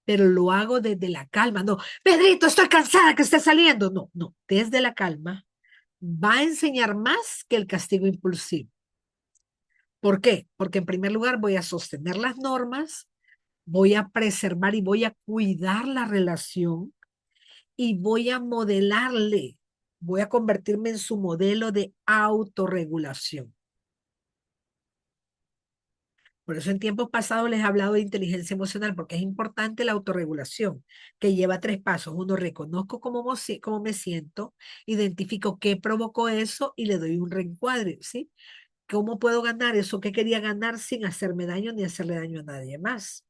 pero lo hago desde la calma. No, Pedrito, estoy cansada que esté saliendo. No, desde la calma va a enseñar más que el castigo impulsivo. ¿Por qué? Porque en primer lugar voy a sostener las normas, voy a preservar y voy a cuidar la relación y voy a modelarle, voy a convertirme en su modelo de autorregulación. Por eso en tiempos pasados les he hablado de inteligencia emocional, porque es importante la autorregulación, que lleva 3 pasos. Uno, reconozco cómo me siento, identifico qué provocó eso y le doy un reencuadre, ¿sí? ¿Cómo puedo ganar eso que quería ganar sin hacerme daño ni hacerle daño a nadie más?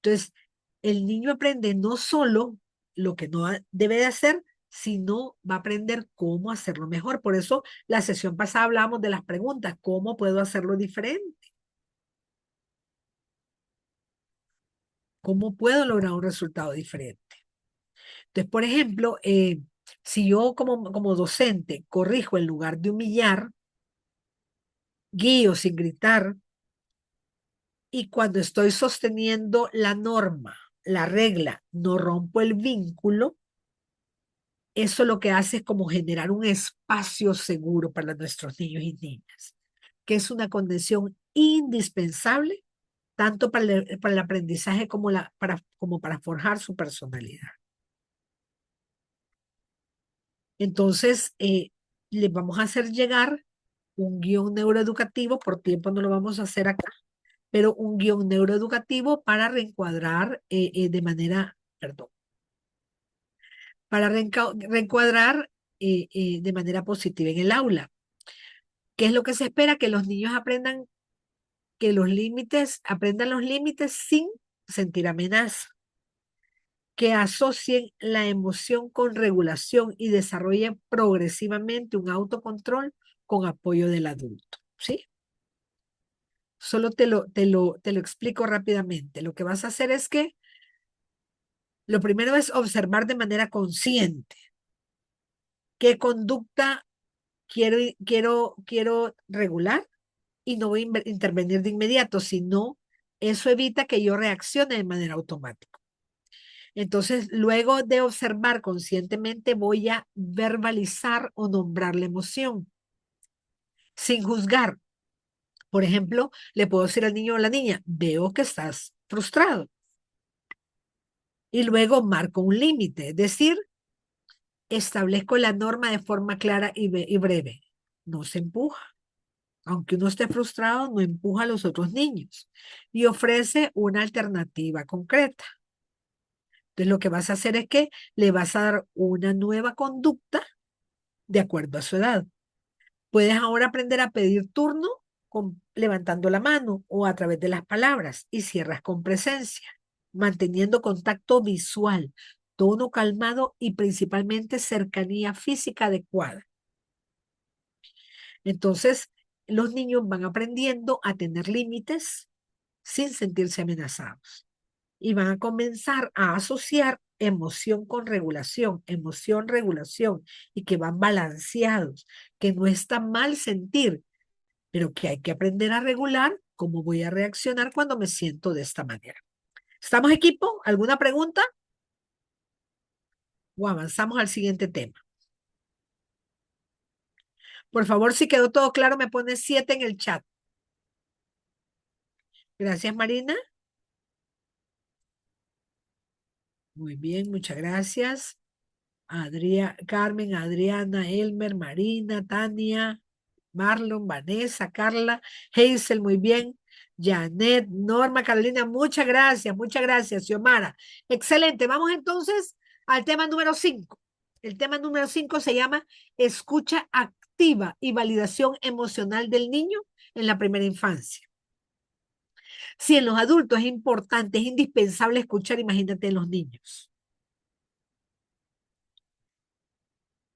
Entonces, el niño aprende no solo lo que no debe de hacer, sino va a aprender cómo hacerlo mejor. Por eso, la sesión pasada hablábamos de las preguntas, ¿cómo puedo hacerlo diferente? ¿Cómo puedo lograr un resultado diferente? Entonces, por ejemplo, si yo como docente corrijo en lugar de humillar, guío sin gritar, y cuando estoy sosteniendo la norma, la regla, no rompo el vínculo, eso lo que hace es como generar un espacio seguro para nuestros niños y niñas, que es una condición indispensable tanto para el aprendizaje como para forjar su personalidad. Entonces, les vamos a hacer llegar un guión neuroeducativo, por tiempo no lo vamos a hacer acá, pero un guión neuroeducativo para reencuadrar de manera, perdón, para reencuadrar de manera positiva en el aula. ¿Qué es lo que se espera? Que los niños aprendan aprendan los límites sin sentir amenaza, que asocien la emoción con regulación y desarrollen progresivamente un autocontrol con apoyo del adulto, ¿sí? Solo te lo explico rápidamente. Lo que vas a hacer es que lo primero es observar de manera consciente qué conducta quiero regular y no voy a intervenir de inmediato, sino eso evita que yo reaccione de manera automática. Entonces, luego de observar conscientemente, voy a verbalizar o nombrar la emoción sin juzgar. Por ejemplo, le puedo decir al niño o a la niña, veo que estás frustrado. Y luego marco un límite, es decir, establezco la norma de forma clara y breve. No se empuja. Aunque uno esté frustrado, no empuja a los otros niños y ofrece una alternativa concreta. Entonces, lo que vas a hacer es que le vas a dar una nueva conducta de acuerdo a su edad. Puedes ahora aprender a pedir turno levantando la mano o a través de las palabras y cierras con presencia, manteniendo contacto visual, tono calmado y principalmente cercanía física adecuada. Entonces, los niños van aprendiendo a tener límites sin sentirse amenazados y van a comenzar a asociar emoción, regulación, y que van balanceados, que no está mal sentir, pero que hay que aprender a regular cómo voy a reaccionar cuando me siento de esta manera. ¿Estamos equipo? ¿Alguna pregunta? O avanzamos al siguiente tema. Por favor, si quedó todo claro, me pone 7 en el chat. Gracias, Marina. Muy bien, muchas gracias. Carmen, Adriana, Elmer, Marina, Tania, Marlon, Vanessa, Carla, Hazel, muy bien. Janet, Norma, Carolina, muchas gracias, muchas gracias. Xiomara, excelente. Vamos entonces al tema número 5. El tema número 5 se llama escucha activa y validación emocional del niño en la primera infancia. Si en los adultos es importante, es indispensable escuchar, imagínate en los niños.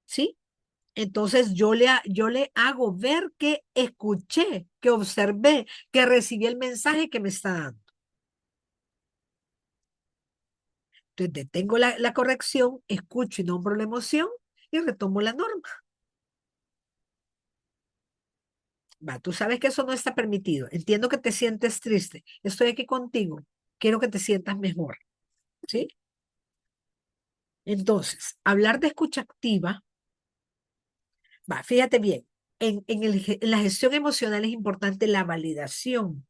¿Sí? Entonces yo le hago ver que escuché, que observé, que recibí el mensaje que me está dando. Entonces detengo la corrección, escucho y nombro la emoción y retomo la norma. Va, tú sabes que eso no está permitido. Entiendo que te sientes triste. Estoy aquí contigo. Quiero que te sientas mejor. ¿Sí? Entonces, hablar de escucha activa, va, fíjate bien, en la gestión emocional es importante la validación.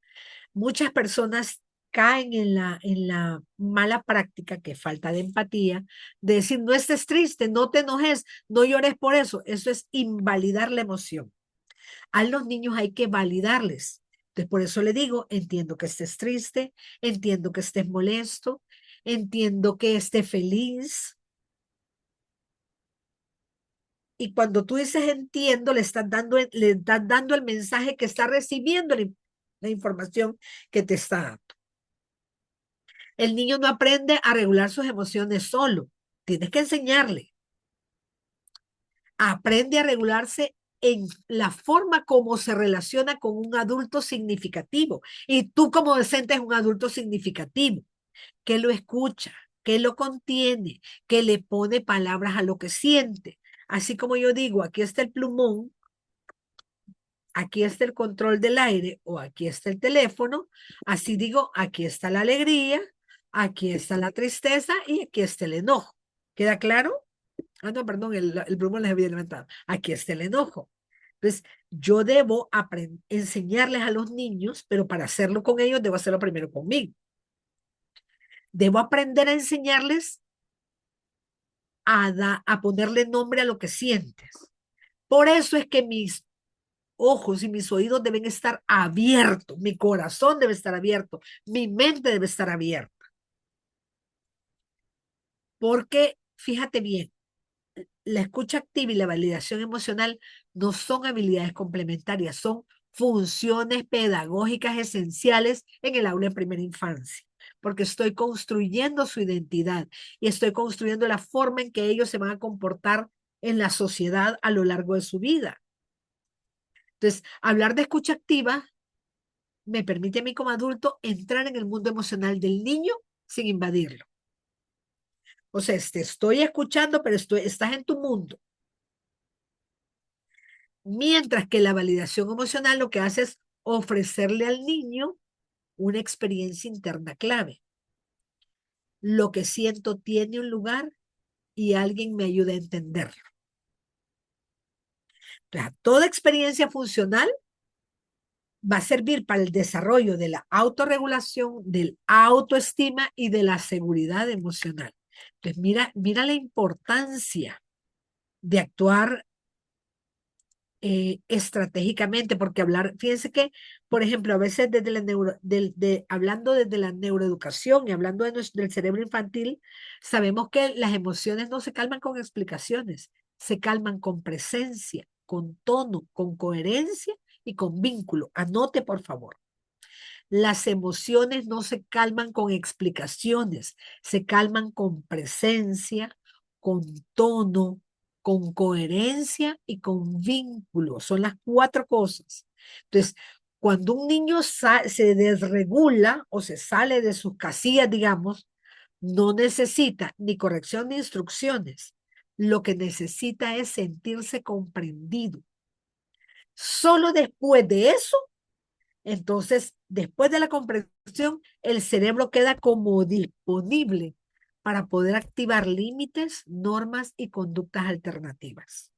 Muchas personas caen en la mala práctica, que falta de empatía, de decir, no estés triste, no te enojes, no llores por eso. Eso es invalidar la emoción. A los niños hay que validarles. Entonces, por eso le digo, entiendo que estés triste, entiendo que estés molesto, entiendo que estés feliz. Y cuando tú dices entiendo, le estás dando el mensaje que está recibiendo la información que te está dando. El niño no aprende a regular sus emociones solo. Tienes que enseñarle. Aprende a regularse en la forma como se relaciona con un adulto significativo. Y tú como docente es un adulto significativo, que lo escucha, que lo contiene, que le pone palabras a lo que siente. Así como yo digo, aquí está el plumón, aquí está el control del aire o aquí está el teléfono, así digo, aquí está la alegría, aquí está la tristeza y aquí está el enojo. ¿Queda claro? Ah, no, perdón, el plumón les había levantado. Aquí está el enojo. Entonces, yo debo enseñarles a los niños, pero para hacerlo con ellos, debo hacerlo primero conmigo. Debo aprender a enseñarles a ponerle nombre a lo que sientes. Por eso es que mis ojos y mis oídos deben estar abiertos, mi corazón debe estar abierto, mi mente debe estar abierta. Porque, fíjate bien, la escucha activa y la validación emocional no son habilidades complementarias, son funciones pedagógicas esenciales en el aula de primera infancia, porque estoy construyendo su identidad y estoy construyendo la forma en que ellos se van a comportar en la sociedad a lo largo de su vida. Entonces, hablar de escucha activa me permite a mí como adulto entrar en el mundo emocional del niño sin invadirlo. O sea, te estoy escuchando, pero estás en tu mundo. Mientras que la validación emocional lo que hace es ofrecerle al niño una experiencia interna clave. Lo que siento tiene un lugar y alguien me ayuda a entenderlo. Entonces, toda experiencia funcional va a servir para el desarrollo de la autorregulación, del autoestima y de la seguridad emocional. Entonces, mira la importancia de actuar estratégicamente, porque fíjense que, por ejemplo, a veces desde hablando desde la neuroeducación y hablando del cerebro infantil, sabemos que las emociones no se calman con explicaciones, se calman con presencia, con tono, con coherencia y con vínculo. Anote, por favor. Las emociones no se calman con explicaciones, se calman con presencia, con tono, con coherencia y con vínculo. Son las cuatro cosas. Entonces, cuando un niño se desregula o se sale de sus casillas, digamos, no necesita ni corrección ni instrucciones. Lo que necesita es sentirse comprendido. Solo después de eso entonces, después de la comprensión, el cerebro queda como disponible para poder activar límites, normas y conductas alternativas.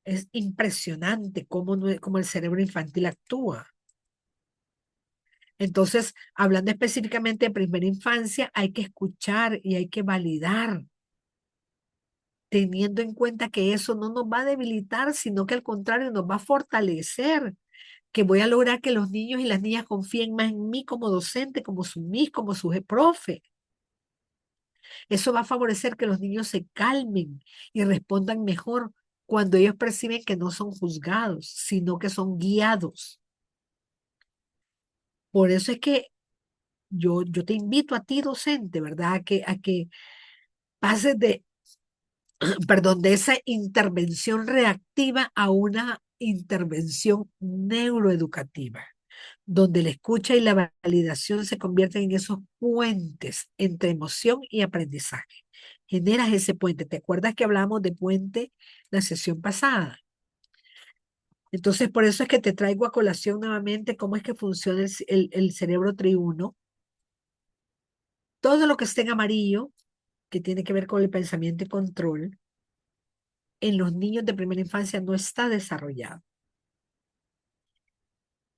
Es impresionante cómo el cerebro infantil actúa. Entonces, hablando específicamente de primera infancia, hay que escuchar y hay que validar, teniendo en cuenta que eso no nos va a debilitar, sino que al contrario nos va a fortalecer, que voy a lograr que los niños y las niñas confíen más en mí como docente, como su mis, como su profe. Eso va a favorecer que los niños se calmen y respondan mejor cuando ellos perciben que no son juzgados, sino que son guiados. Por eso es que yo te invito a ti, docente, ¿verdad? A que pases perdón, de esa intervención reactiva a una intervención neuroeducativa, donde la escucha y la validación se convierten en esos puentes entre emoción y aprendizaje. Generas ese puente. ¿Te acuerdas que hablamos de puente la sesión pasada? Entonces, por eso es que te traigo a colación nuevamente cómo es que funciona el cerebro triuno. Todo lo que esté en amarillo, que tiene que ver con el pensamiento y control, en los niños de primera infancia no está desarrollado.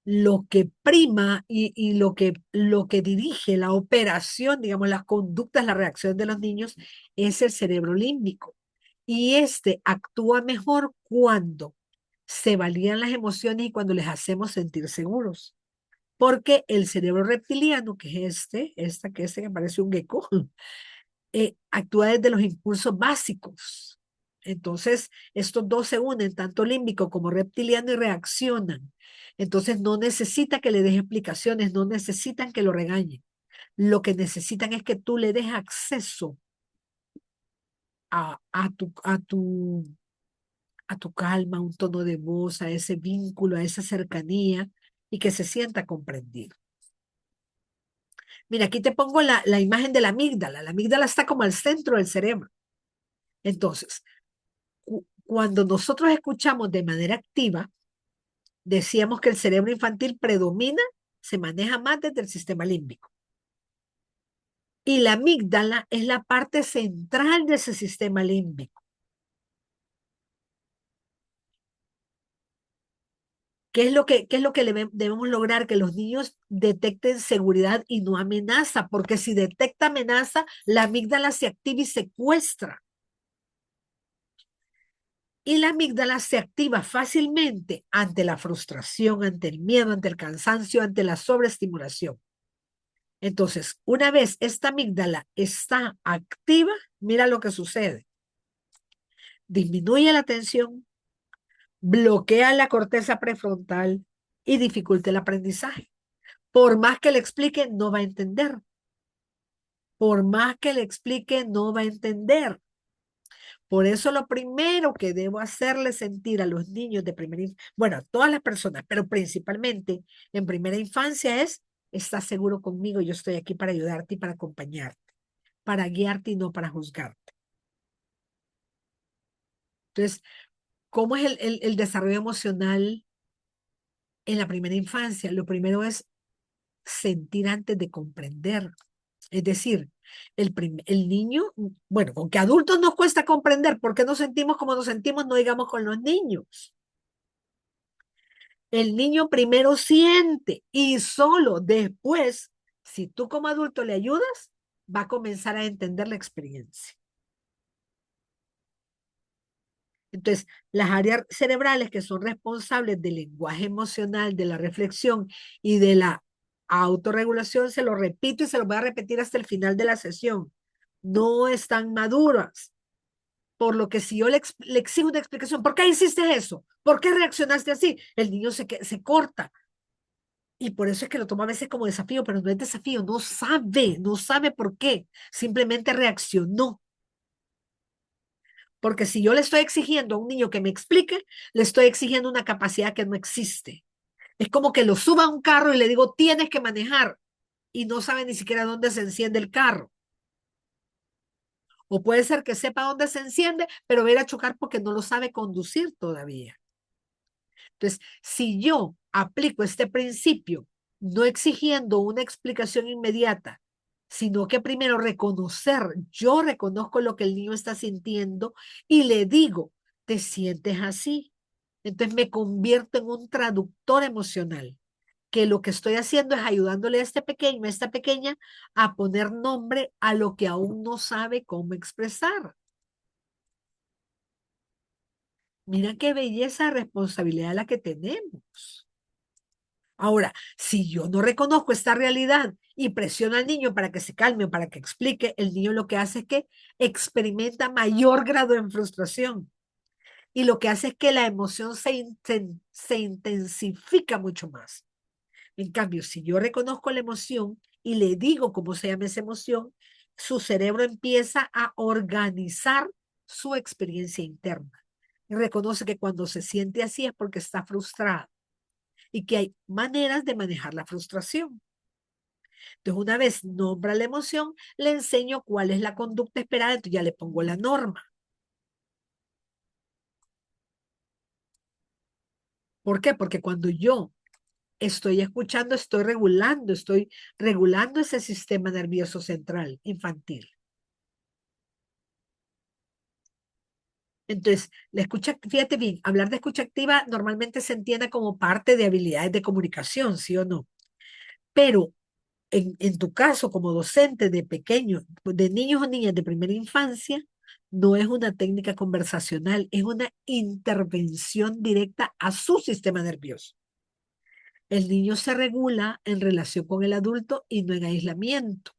Lo que prima y lo que dirige la operación, digamos, las conductas, la reacción de los niños, es el cerebro límbico. Y este actúa mejor cuando se validan las emociones y cuando les hacemos sentir seguros. Porque el cerebro reptiliano, que es que parece un gecko, actúa desde los impulsos básicos. Entonces, estos dos se unen, tanto límbico como reptiliano, y reaccionan. Entonces, no necesita que le des explicaciones, no necesitan que lo regañen. Lo que necesitan es que tú le des acceso a tu calma, a un tono de voz, a ese vínculo, a esa cercanía y que se sienta comprendido. Mira, aquí te pongo la imagen de la amígdala. La amígdala está como al centro del cerebro. Entonces, cuando nosotros escuchamos de manera activa, decíamos que el cerebro infantil predomina, se maneja más desde el sistema límbico. Y la amígdala es la parte central de ese sistema límbico. ¿Qué es lo que debemos lograr? Que los niños detecten seguridad y no amenaza, porque si detecta amenaza, la amígdala se activa y secuestra. Y la amígdala se activa fácilmente ante la frustración, ante el miedo, ante el cansancio, ante la sobreestimulación. Entonces, una vez esta amígdala está activa, mira lo que sucede. Disminuye la tensión, bloquea la corteza prefrontal y dificulta el aprendizaje. Por más que le explique, no va a entender. Por más que le explique, no va a entender. Por eso lo primero que debo hacerle sentir a los niños de primera infancia, bueno, a todas las personas, pero principalmente en primera infancia es, estás seguro conmigo, yo estoy aquí para ayudarte y para acompañarte, para guiarte y no para juzgarte. Entonces, ¿cómo es el desarrollo emocional en la primera infancia? Lo primero es sentir antes de comprender. Es decir, el niño, bueno, con que adultos nos cuesta comprender por qué nos sentimos como nos sentimos, no digamos con los niños. El niño primero siente y solo después, si tú como adulto le ayudas, va a comenzar a entender la experiencia. Entonces, las áreas cerebrales que son responsables del lenguaje emocional, de la reflexión y de la autorregulación, se lo repito y se lo voy a repetir hasta el final de la sesión, no están maduras. Por lo que si yo le exijo una explicación, ¿por qué hiciste eso? ¿Por qué reaccionaste así? El niño se corta. Y por eso es que lo toma a veces como desafío, pero no es desafío, no sabe por qué. Simplemente reaccionó. Porque si yo le estoy exigiendo a un niño que me explique, le estoy exigiendo una capacidad que no existe. Es como que lo suba a un carro y le digo, tienes que manejar, y no sabe ni siquiera dónde se enciende el carro. O puede ser que sepa dónde se enciende, pero va a ir a chocar porque no lo sabe conducir todavía. Entonces, si yo aplico este principio, no exigiendo una explicación inmediata, sino que primero reconocer, yo reconozco lo que el niño está sintiendo y le digo, ¿te sientes así? Entonces me convierto en un traductor emocional, que lo que estoy haciendo es ayudándole a este pequeño, a esta pequeña, a poner nombre a lo que aún no sabe cómo expresar. Mira qué belleza, responsabilidad la que tenemos. Ahora, si yo no reconozco esta realidad y presiono al niño para que se calme o para que explique, el niño lo que hace es que experimenta mayor grado de frustración. Y lo que hace es que la emoción se intensifica mucho más. En cambio, si yo reconozco la emoción y le digo cómo se llama esa emoción, su cerebro empieza a organizar su experiencia interna. Y reconoce que cuando se siente así es porque está frustrado y que hay maneras de manejar la frustración. Entonces, una vez nombra la emoción, le enseño cuál es la conducta esperada, entonces ya le pongo la norma. ¿Por qué? Porque cuando yo estoy escuchando, estoy regulando ese sistema nervioso central infantil. Entonces, la escucha, fíjate bien, hablar de escucha activa normalmente se entiende como parte de habilidades de comunicación, ¿sí o no? Pero en tu caso, como docente de pequeños, de niños o niñas de primera infancia, No es una técnica conversacional, es una intervención directa a su sistema nervioso. El niño se regula en relación con el adulto y no en aislamiento.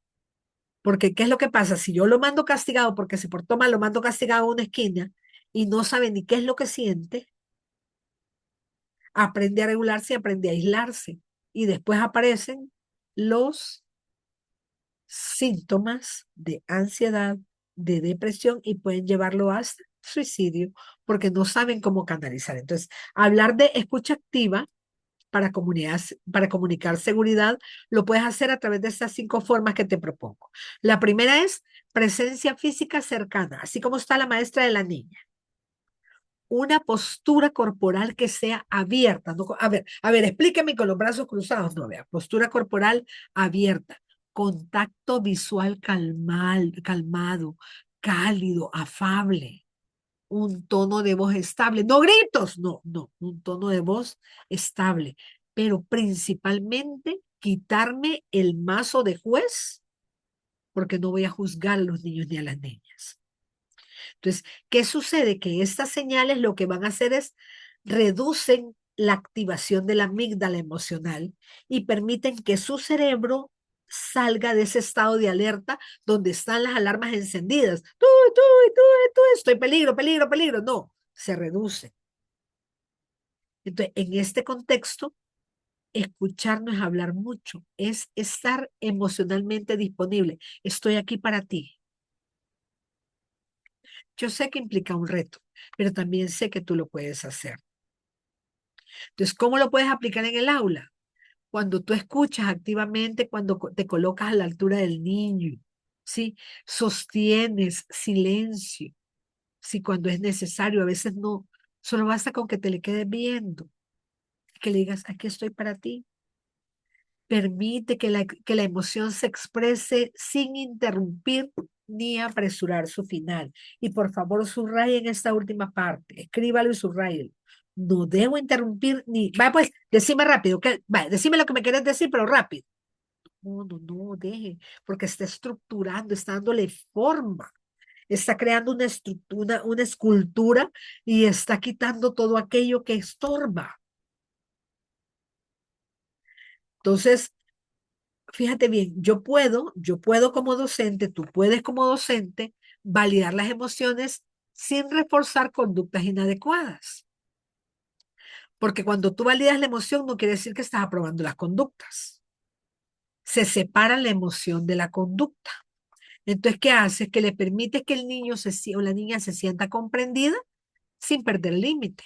Porque, ¿qué es lo que pasa? Si yo lo mando castigado porque se portó mal, lo mando castigado a una esquina y no sabe ni qué es lo que siente, aprende a regularse y aprende a aislarse. Y después aparecen los síntomas de ansiedad, de depresión y pueden llevarlo hasta suicidio porque no saben cómo canalizar. Entonces, hablar de escucha activa para comunicar seguridad, lo puedes hacer a través de estas 5 formas que te propongo. La primera es presencia física cercana, así como está la maestra de la niña. Una postura corporal que sea abierta. No, a ver, explíqueme con los brazos cruzados. No, vea, postura corporal abierta. Contacto visual calmado, cálido, afable. Un tono de voz estable. No gritos, no, no, un tono de voz estable. Pero principalmente quitarme el mazo de juez porque no voy a juzgar a los niños ni a las niñas. Entonces, ¿qué sucede? Que estas señales lo que van a hacer es reducen la activación de la amígdala emocional y permiten que su cerebro salga de ese estado de alerta donde están las alarmas encendidas. Tú, estoy peligro, peligro, peligro. No, se reduce. Entonces, en este contexto, escuchar no es hablar mucho, es estar emocionalmente disponible. Estoy aquí para ti. Yo sé que implica un reto, pero también sé que tú lo puedes hacer. Entonces, ¿cómo lo puedes aplicar en el aula? Cuando tú escuchas activamente, cuando te colocas a la altura del niño, ¿sí? Sostienes silencio, ¿sí? Cuando es necesario, a veces no, solo basta con que te le quedes viendo, que le digas, aquí estoy para ti. Permite que la emoción se exprese sin interrumpir ni apresurar su final. Y por favor, subrayen esta última parte, escríbalo y subrayen. No debo interrumpir ni. Va, pues, decime rápido, va, decime lo que me quieres decir, pero rápido. No, no, no, deje, porque está estructurando, está dándole forma, está creando una estructura, una escultura y está quitando todo aquello que estorba. Entonces, fíjate bien, yo puedo como docente, tú puedes como docente validar las emociones sin reforzar conductas inadecuadas. Porque cuando tú validas la emoción no quiere decir que estás aprobando las conductas. Se separa la emoción de la conducta. Entonces, ¿qué haces? Que le permites que el niño o la niña se sienta comprendida sin perder el límite.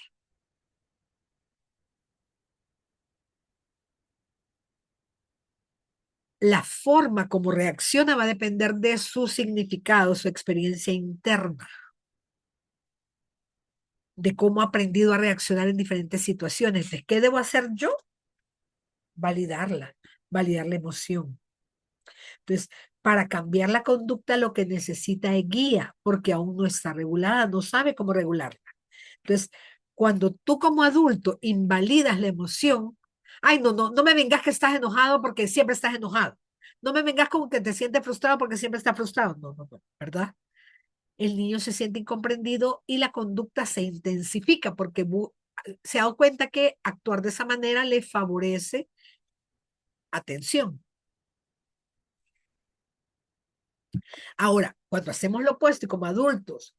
La forma como reacciona va a depender de su significado, su experiencia interna, de cómo ha aprendido a reaccionar en diferentes situaciones. ¿De qué debo hacer yo? Validarla, validar la emoción. Entonces, para cambiar la conducta lo que necesita es guía, porque aún no está regulada, no sabe cómo regularla. Entonces, cuando tú como adulto invalidas la emoción, ay, no, no, no me vengas que estás enojado porque siempre estás enojado. No me vengas como que te sientes frustrado porque siempre estás frustrado. No, no, no, ¿verdad? El niño se siente incomprendido y la conducta se intensifica porque se ha dado cuenta que actuar de esa manera le favorece atención. Ahora, cuando hacemos lo opuesto y como adultos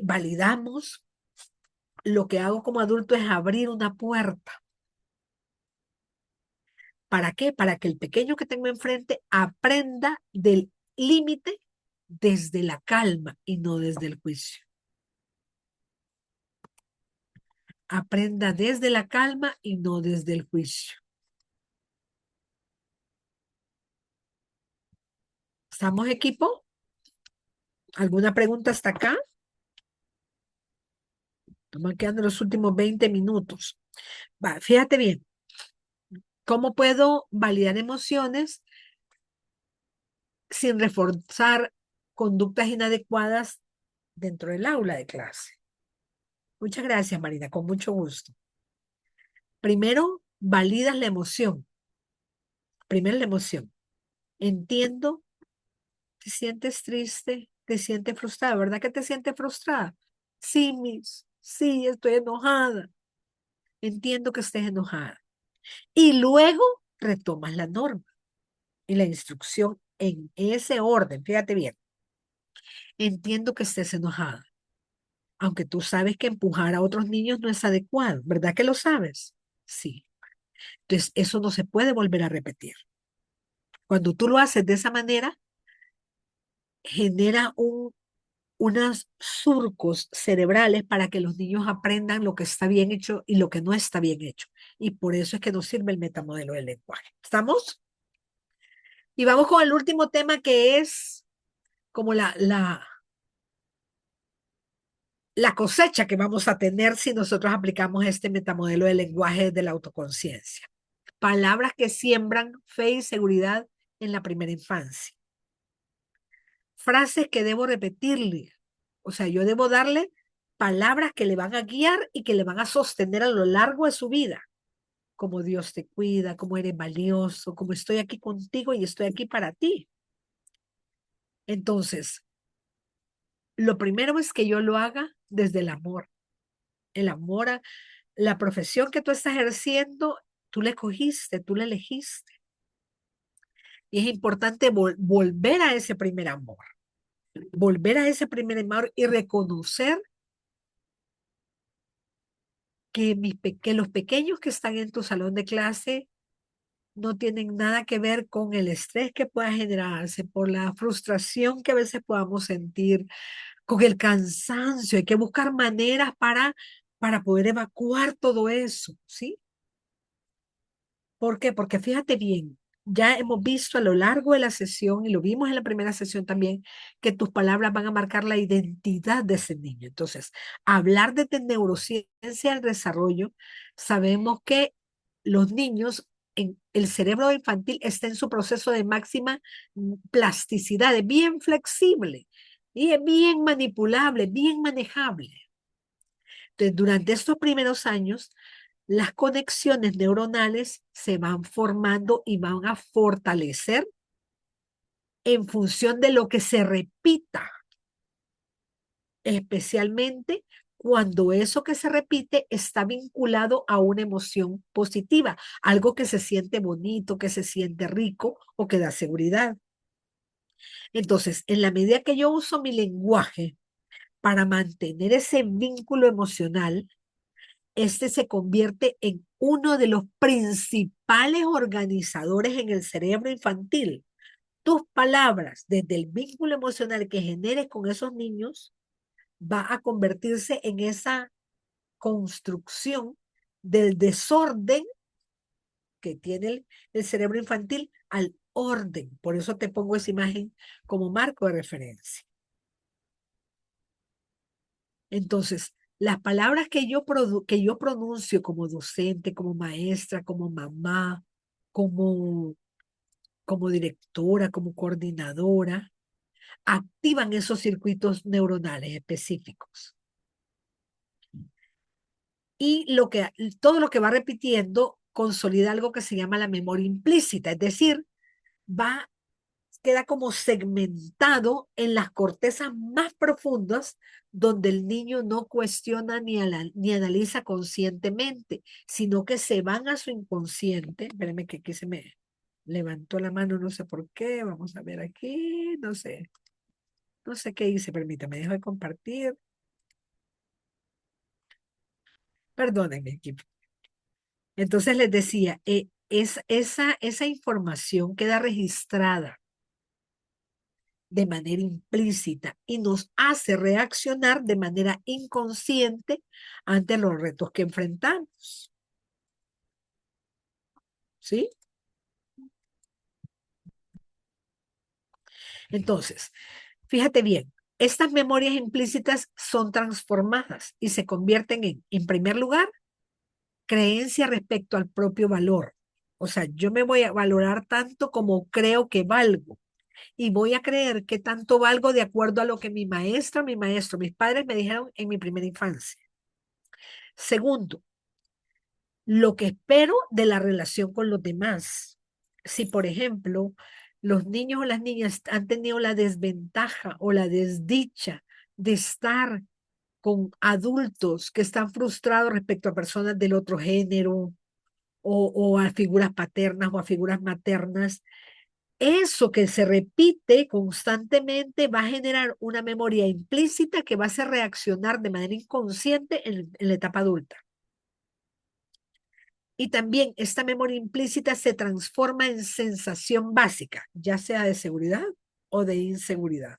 validamos, lo que hago como adulto es abrir una puerta. ¿Para qué? Para que el pequeño que tengo enfrente aprenda del límite desde la calma y no desde el juicio. Aprenda desde la calma y no desde el juicio. ¿Estamos equipo? ¿Alguna pregunta hasta acá? Estamos quedando los últimos 20 minutos. Va, fíjate bien. ¿Cómo puedo validar emociones sin reforzar conductas inadecuadas dentro del aula de clase? Muchas gracias, Marina, con mucho gusto. Primero, validas la emoción. Primero la emoción. Entiendo, te sientes triste, te sientes frustrada, ¿verdad que te sientes frustrada? Sí, Miss, sí, estoy enojada. Entiendo que estés enojada. Y luego retomas la norma y la instrucción en ese orden. Fíjate bien. Entiendo que estés enojada, aunque tú sabes que empujar a otros niños no es adecuado, ¿verdad que lo sabes? Sí. Entonces, eso no se puede volver a repetir. Cuando tú lo haces de esa manera, genera unos surcos cerebrales para que los niños aprendan lo que está bien hecho y lo que no está bien hecho. Y por eso es que nos sirve el metamodelo del lenguaje. ¿Estamos? Y vamos con el último tema que es como la cosecha que vamos a tener si nosotros aplicamos este metamodelo del lenguaje de la autoconciencia. Palabras que siembran fe y seguridad en la primera infancia. Frases que debo repetirle. O sea, yo debo darle palabras que le van a guiar y que le van a sostener a lo largo de su vida. Como Dios te cuida, como eres valioso, como estoy aquí contigo y estoy aquí para ti. Entonces, lo primero es que yo lo haga desde el amor. El amor a la profesión que tú estás ejerciendo, tú la escogiste, tú la elegiste. Y es importante volver a ese primer amor. Volver a ese primer amor y reconocer que, que los pequeños que están en tu salón de clase no tienen nada que ver con el estrés que pueda generarse, por la frustración que a veces podamos sentir, con el cansancio. Hay que buscar maneras para poder evacuar todo eso, ¿sí? ¿Por qué? Porque fíjate bien, ya hemos visto a lo largo de la sesión, y lo vimos en la primera sesión también, que tus palabras van a marcar la identidad de ese niño. Entonces, hablar de neurociencia del desarrollo, sabemos que los niños, en el cerebro infantil está en su proceso de máxima plasticidad, es bien flexible y es bien manipulable, bien manejable. Entonces, durante estos primeros años, las conexiones neuronales se van formando y van a fortalecer en función de lo que se repita, especialmente cuando eso que se repite está vinculado a una emoción positiva, algo que se siente bonito, que se siente rico o que da seguridad. Entonces, en la medida que yo uso mi lenguaje para mantener ese vínculo emocional, este se convierte en uno de los principales organizadores en el cerebro infantil. Tus palabras, desde el vínculo emocional que generes con esos niños, va a convertirse en esa construcción del desorden que tiene el cerebro infantil al orden. Por eso te pongo esa imagen como marco de referencia. Entonces, las palabras que yo pronuncio como docente, como maestra, como mamá, como, como directora, como coordinadora, activan esos circuitos neuronales específicos. Y todo lo que va repitiendo consolida algo que se llama la memoria implícita, es decir, queda como segmentado en las cortezas más profundas, donde el niño no cuestiona ni analiza conscientemente, sino que se van a su inconsciente. Espérenme que aquí se me levantó la mano, no sé por qué. Vamos a ver aquí, no sé. No sé qué hice, permítame, dejo de compartir. Perdónenme, equipo. Entonces les decía, esa información queda registrada de manera implícita y nos hace reaccionar de manera inconsciente ante los retos que enfrentamos. ¿Sí? Entonces, fíjate bien, estas memorias implícitas son transformadas y se convierten en primer lugar, creencia respecto al propio valor. O sea, yo me voy a valorar tanto como creo que valgo. Y voy a creer que tanto valgo de acuerdo a lo que mi maestra, mi maestro, mis padres me dijeron en mi primera infancia. Segundo, lo que espero de la relación con los demás. Si, por ejemplo, los niños o las niñas han tenido la desventaja o la desdicha de estar con adultos que están frustrados respecto a personas del otro género o a figuras paternas o a figuras maternas, eso que se repite constantemente va a generar una memoria implícita que va a hacer reaccionar de manera inconsciente en la etapa adulta. Y también esta memoria implícita se transforma en sensación básica, ya sea de seguridad o de inseguridad.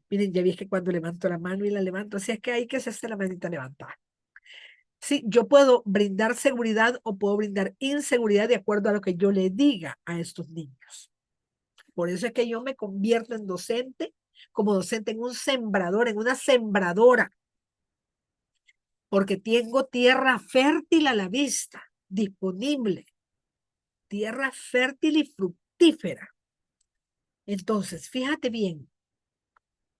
Miren, ya vi que cuando levanto la mano y la levanto, así es que hay que hacerse la manita levantada. Sí, yo puedo brindar seguridad o puedo brindar inseguridad de acuerdo a lo que yo le diga a estos niños. Por eso es que yo me convierto en docente, como docente en un sembrador, en una sembradora, porque tengo tierra fértil a la vista, disponible, tierra fértil y fructífera. Entonces, fíjate bien,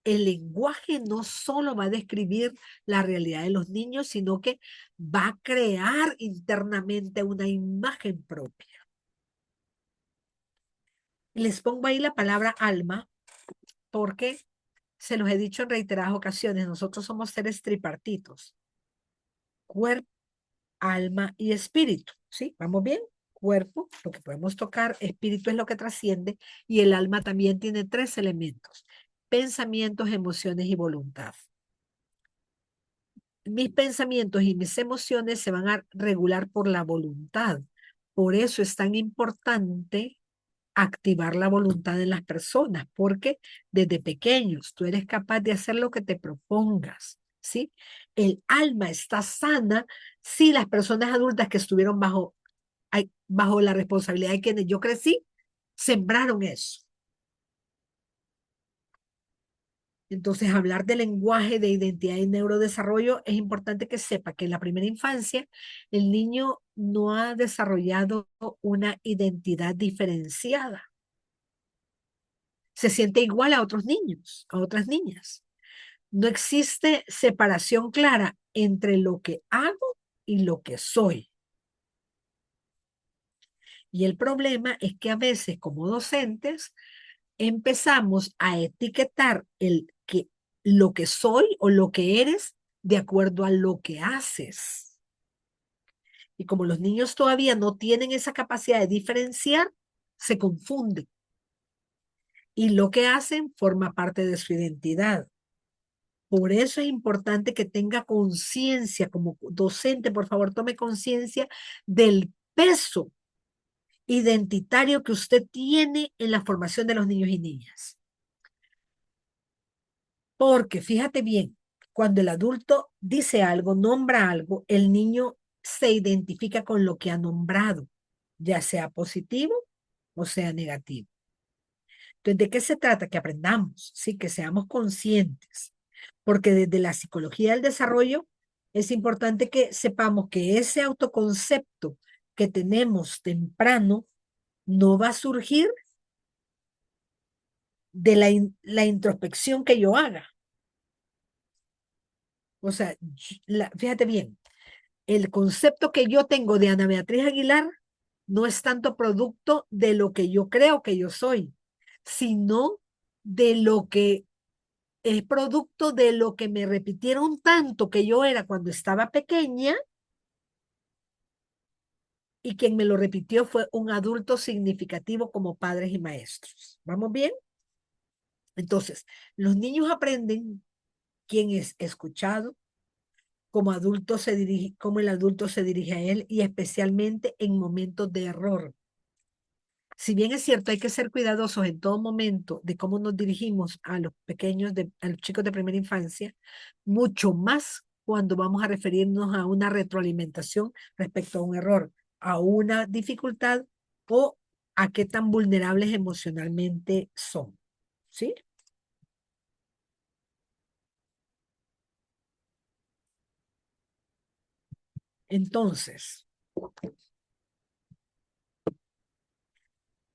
el lenguaje no solo va a describir la realidad de los niños, sino que va a crear internamente una imagen propia. Les pongo ahí la palabra alma porque se los he dicho en reiteradas ocasiones, nosotros somos seres tripartitos, cuerpo, alma y espíritu, ¿sí? ¿Vamos bien? Cuerpo, lo que podemos tocar, espíritu es lo que trasciende y el alma también tiene 3 elementos, pensamientos, emociones y voluntad. Mis pensamientos y mis emociones se van a regular por la voluntad. Por eso es tan importante activar la voluntad en las personas, porque desde pequeños tú eres capaz de hacer lo que te propongas, ¿sí? El alma está sana si las personas adultas que estuvieron bajo la responsabilidad de quienes yo crecí, sembraron eso. Entonces, hablar de lenguaje, de identidad y neurodesarrollo, es importante que sepa que en la primera infancia el niño no ha desarrollado una identidad diferenciada. Se siente igual a otros niños, a otras niñas. No existe separación clara entre lo que hago y lo que soy. Y el problema es que a veces como docentes empezamos a etiquetar lo que soy o lo que eres de acuerdo a lo que haces. Y como los niños todavía no tienen esa capacidad de diferenciar, se confunden. Y lo que hacen forma parte de su identidad. Por eso es importante que tenga conciencia como docente, por favor, tome conciencia del peso identitario que usted tiene en la formación de los niños y niñas. Porque fíjate bien, cuando el adulto dice algo, nombra algo, el niño se identifica con lo que ha nombrado, ya sea positivo o sea negativo. Entonces, ¿de qué se trata? Que aprendamos, ¿sí? Que seamos conscientes. Porque desde la psicología del desarrollo es importante que sepamos que ese autoconcepto que tenemos temprano no va a surgir de la introspección que yo haga. O sea, fíjate bien, el concepto que yo tengo de Ana Beatriz Aguilar no es tanto producto de lo que yo creo que yo soy, sino de lo que es producto de lo que me repitieron tanto que yo era cuando estaba pequeña y quien me lo repitió fue un adulto significativo como padres y maestros. ¿Vamos bien? Entonces, los niños aprenden quién es escuchado, cómo el adulto se dirige a él y especialmente en momentos de error. Si bien es cierto, hay que ser cuidadosos en todo momento de cómo nos dirigimos a los pequeños, a los chicos de primera infancia, mucho más cuando vamos a referirnos a una retroalimentación respecto a un error, a una dificultad o a qué tan vulnerables emocionalmente son. ¿Sí? Entonces,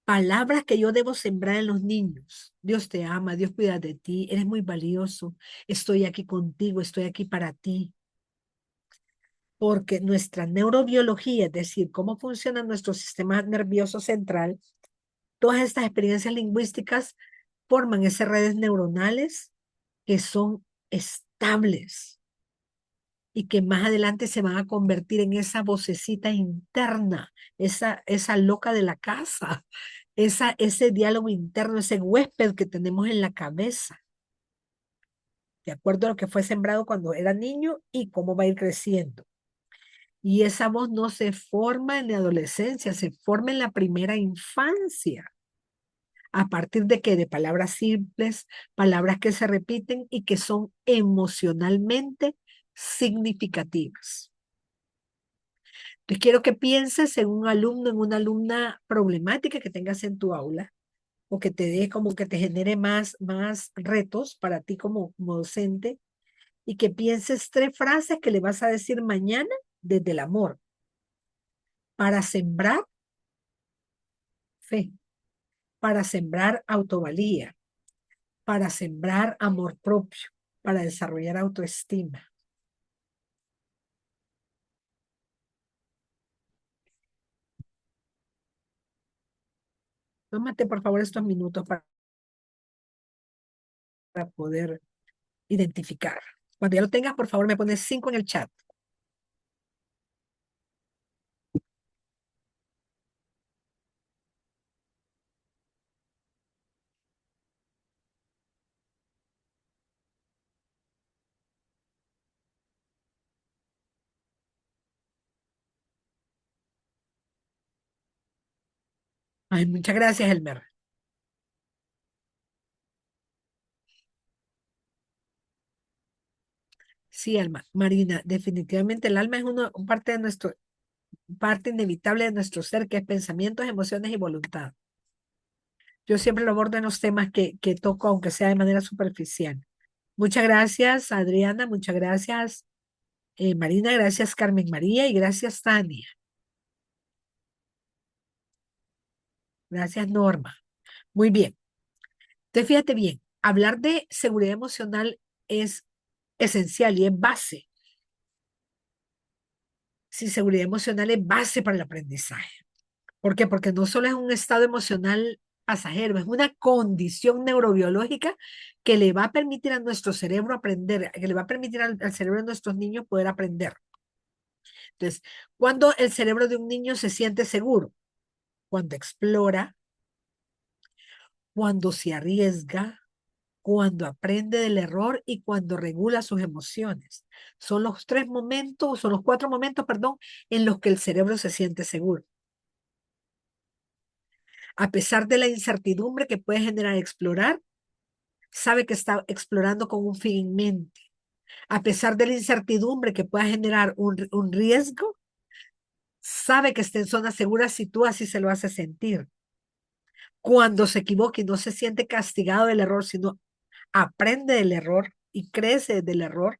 palabras que yo debo sembrar en los niños. Dios te ama, Dios cuida de ti, eres muy valioso, estoy aquí contigo, estoy aquí para ti. Porque nuestra neurobiología, es decir, cómo funciona nuestro sistema nervioso central, Todas estas experiencias lingüísticas forman esas redes neuronales que son estables y que más adelante se van a convertir en esa vocecita interna, esa loca de la casa, ese diálogo interno, ese huésped que tenemos en la cabeza, de acuerdo a lo que fue sembrado cuando era niño y cómo va a ir creciendo. Y esa voz no se forma en la adolescencia, se forma en la primera infancia. ¿A partir de qué? De palabras simples, palabras que se repiten y que son emocionalmente significativas. Entonces quiero que pienses en un alumno, en una alumna problemática que tengas en tu aula o que te dé como que te genere más retos para ti como docente y que pienses 3 frases que le vas a decir mañana desde el amor para sembrar fe, para sembrar autovalía, para sembrar amor propio, para desarrollar autoestima. Tómate por favor estos minutos para poder identificar. Cuando ya lo tengas, por favor, me pones 5 en el chat. Ay, muchas gracias, Elmer. Sí, Alma. Marina, definitivamente el alma es una parte de parte inevitable de nuestro ser, que es pensamientos, emociones y voluntad. Yo siempre lo abordo en los temas que toco, aunque sea de manera superficial. Muchas gracias, Adriana. Muchas gracias, Marina. Gracias, Carmen María. Y gracias, Tania. Gracias, Norma. Muy bien. Entonces, fíjate bien, hablar de seguridad emocional es esencial y es base. Sí, seguridad emocional es base para el aprendizaje. ¿Por qué? Porque no solo es un estado emocional pasajero, es una condición neurobiológica que le va a permitir a nuestro cerebro aprender, que le va a permitir al cerebro de nuestros niños poder aprender. Entonces, cuando el cerebro de un niño se siente seguro, cuando explora, cuando se arriesga, cuando aprende del error y cuando regula sus emociones. Son los 3 momentos, son los 4 momentos, perdón, en los que el cerebro se siente seguro. A pesar de la incertidumbre que puede generar explorar, sabe que está explorando con un fin en mente. A pesar de la incertidumbre que pueda generar un riesgo, sabe que está en zona segura si tú así se lo haces sentir. Cuando se equivoca y no se siente castigado del error, sino aprende del error y crece del error,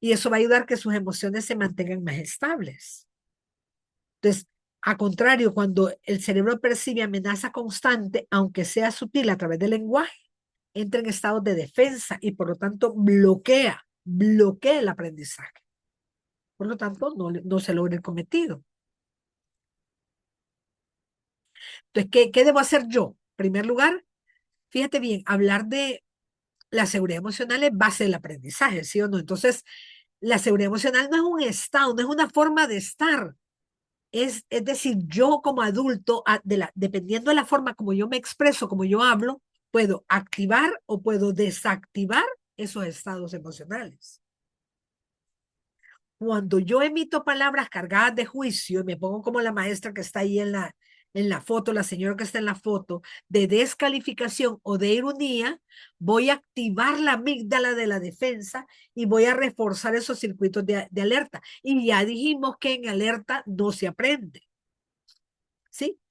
y eso va a ayudar a que sus emociones se mantengan más estables. Entonces, a contrario, cuando el cerebro percibe amenaza constante, aunque sea sutil a través del lenguaje, entra en estados de defensa y por lo tanto bloquea el aprendizaje. Por lo tanto, no se logra el cometido. Entonces, ¿qué debo hacer yo? En primer lugar, fíjate bien, hablar de la seguridad emocional es base del aprendizaje, ¿sí o no? Entonces, la seguridad emocional no es un estado, no es una forma de estar. Es decir, yo como adulto, dependiendo de la forma como yo me expreso, como yo hablo, puedo activar o puedo desactivar esos estados emocionales. Cuando yo emito palabras cargadas de juicio y me pongo como la maestra que está ahí en la foto, la señora que está en la foto, de descalificación o de ironía, voy a activar la amígdala de la defensa y voy a reforzar esos circuitos de alerta. Y ya dijimos que en alerta no se aprende. ¿Sí?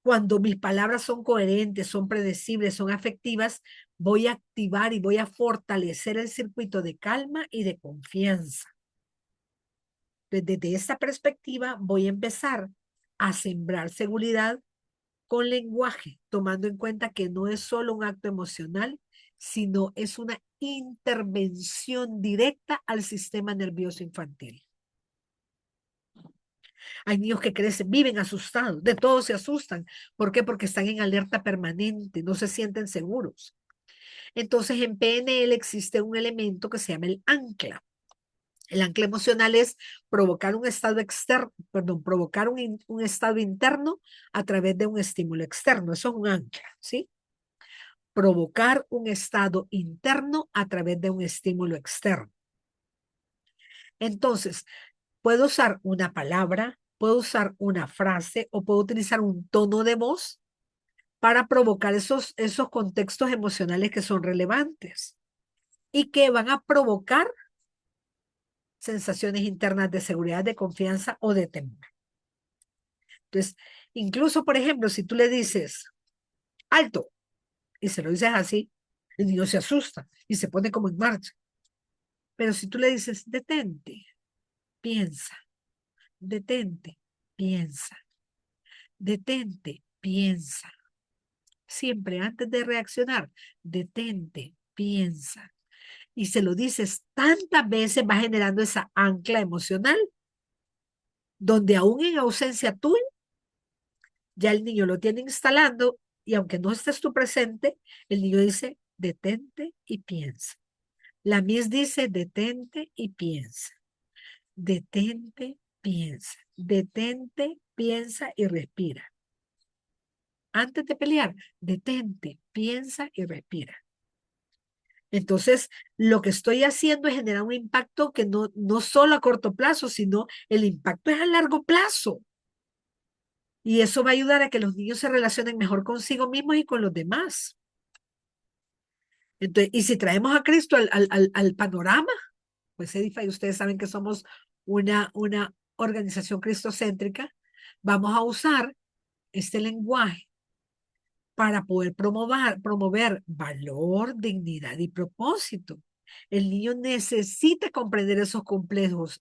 Cuando mis palabras son coherentes, son predecibles, son afectivas, voy a activar y voy a fortalecer el circuito de calma y de confianza. Desde esta perspectiva voy a empezar a sembrar seguridad con lenguaje, tomando en cuenta que no es solo un acto emocional, sino es una intervención directa al sistema nervioso infantil. Hay niños que crecen, viven asustados, de todo se asustan. ¿Por qué? Porque están en alerta permanente, no se sienten seguros. Entonces, en PNL existe un elemento que se llama el ancla. El ancla emocional es provocar un estado externo, perdón, provocar un estado interno a través de un estímulo externo. Eso es un ancla, ¿sí? Provocar un estado interno a través de un estímulo externo. Entonces, puedo usar una palabra, puedo usar una frase o puedo utilizar un tono de voz para provocar esos contextos emocionales que son relevantes y que van a provocar sensaciones internas de seguridad, de confianza o de temor. Entonces, incluso, por ejemplo, si tú le dices alto y se lo dices así, el niño se asusta y se pone como en marcha. Pero si tú le dices detente, piensa, detente, piensa, detente, piensa. Siempre antes de reaccionar, detente, piensa. Y se lo dices tantas veces, va generando esa ancla emocional, donde aún en ausencia tuya, ya el niño lo tiene instalando y aunque no estés tú presente, el niño dice, detente y piensa. La Miss dice, detente y piensa. Detente, piensa. Detente, piensa y respira. Antes de pelear, detente, piensa y respira. Entonces, lo que estoy haciendo es generar un impacto que no solo a corto plazo, sino el impacto es a largo plazo. Y eso va a ayudar a que los niños se relacionen mejor consigo mismos y con los demás. Entonces, y si traemos a Cristo al panorama, pues Edify, ustedes saben que somos una organización cristocéntrica, vamos a usar este lenguaje para poder promover valor, dignidad y propósito. El niño necesita comprender esos complejos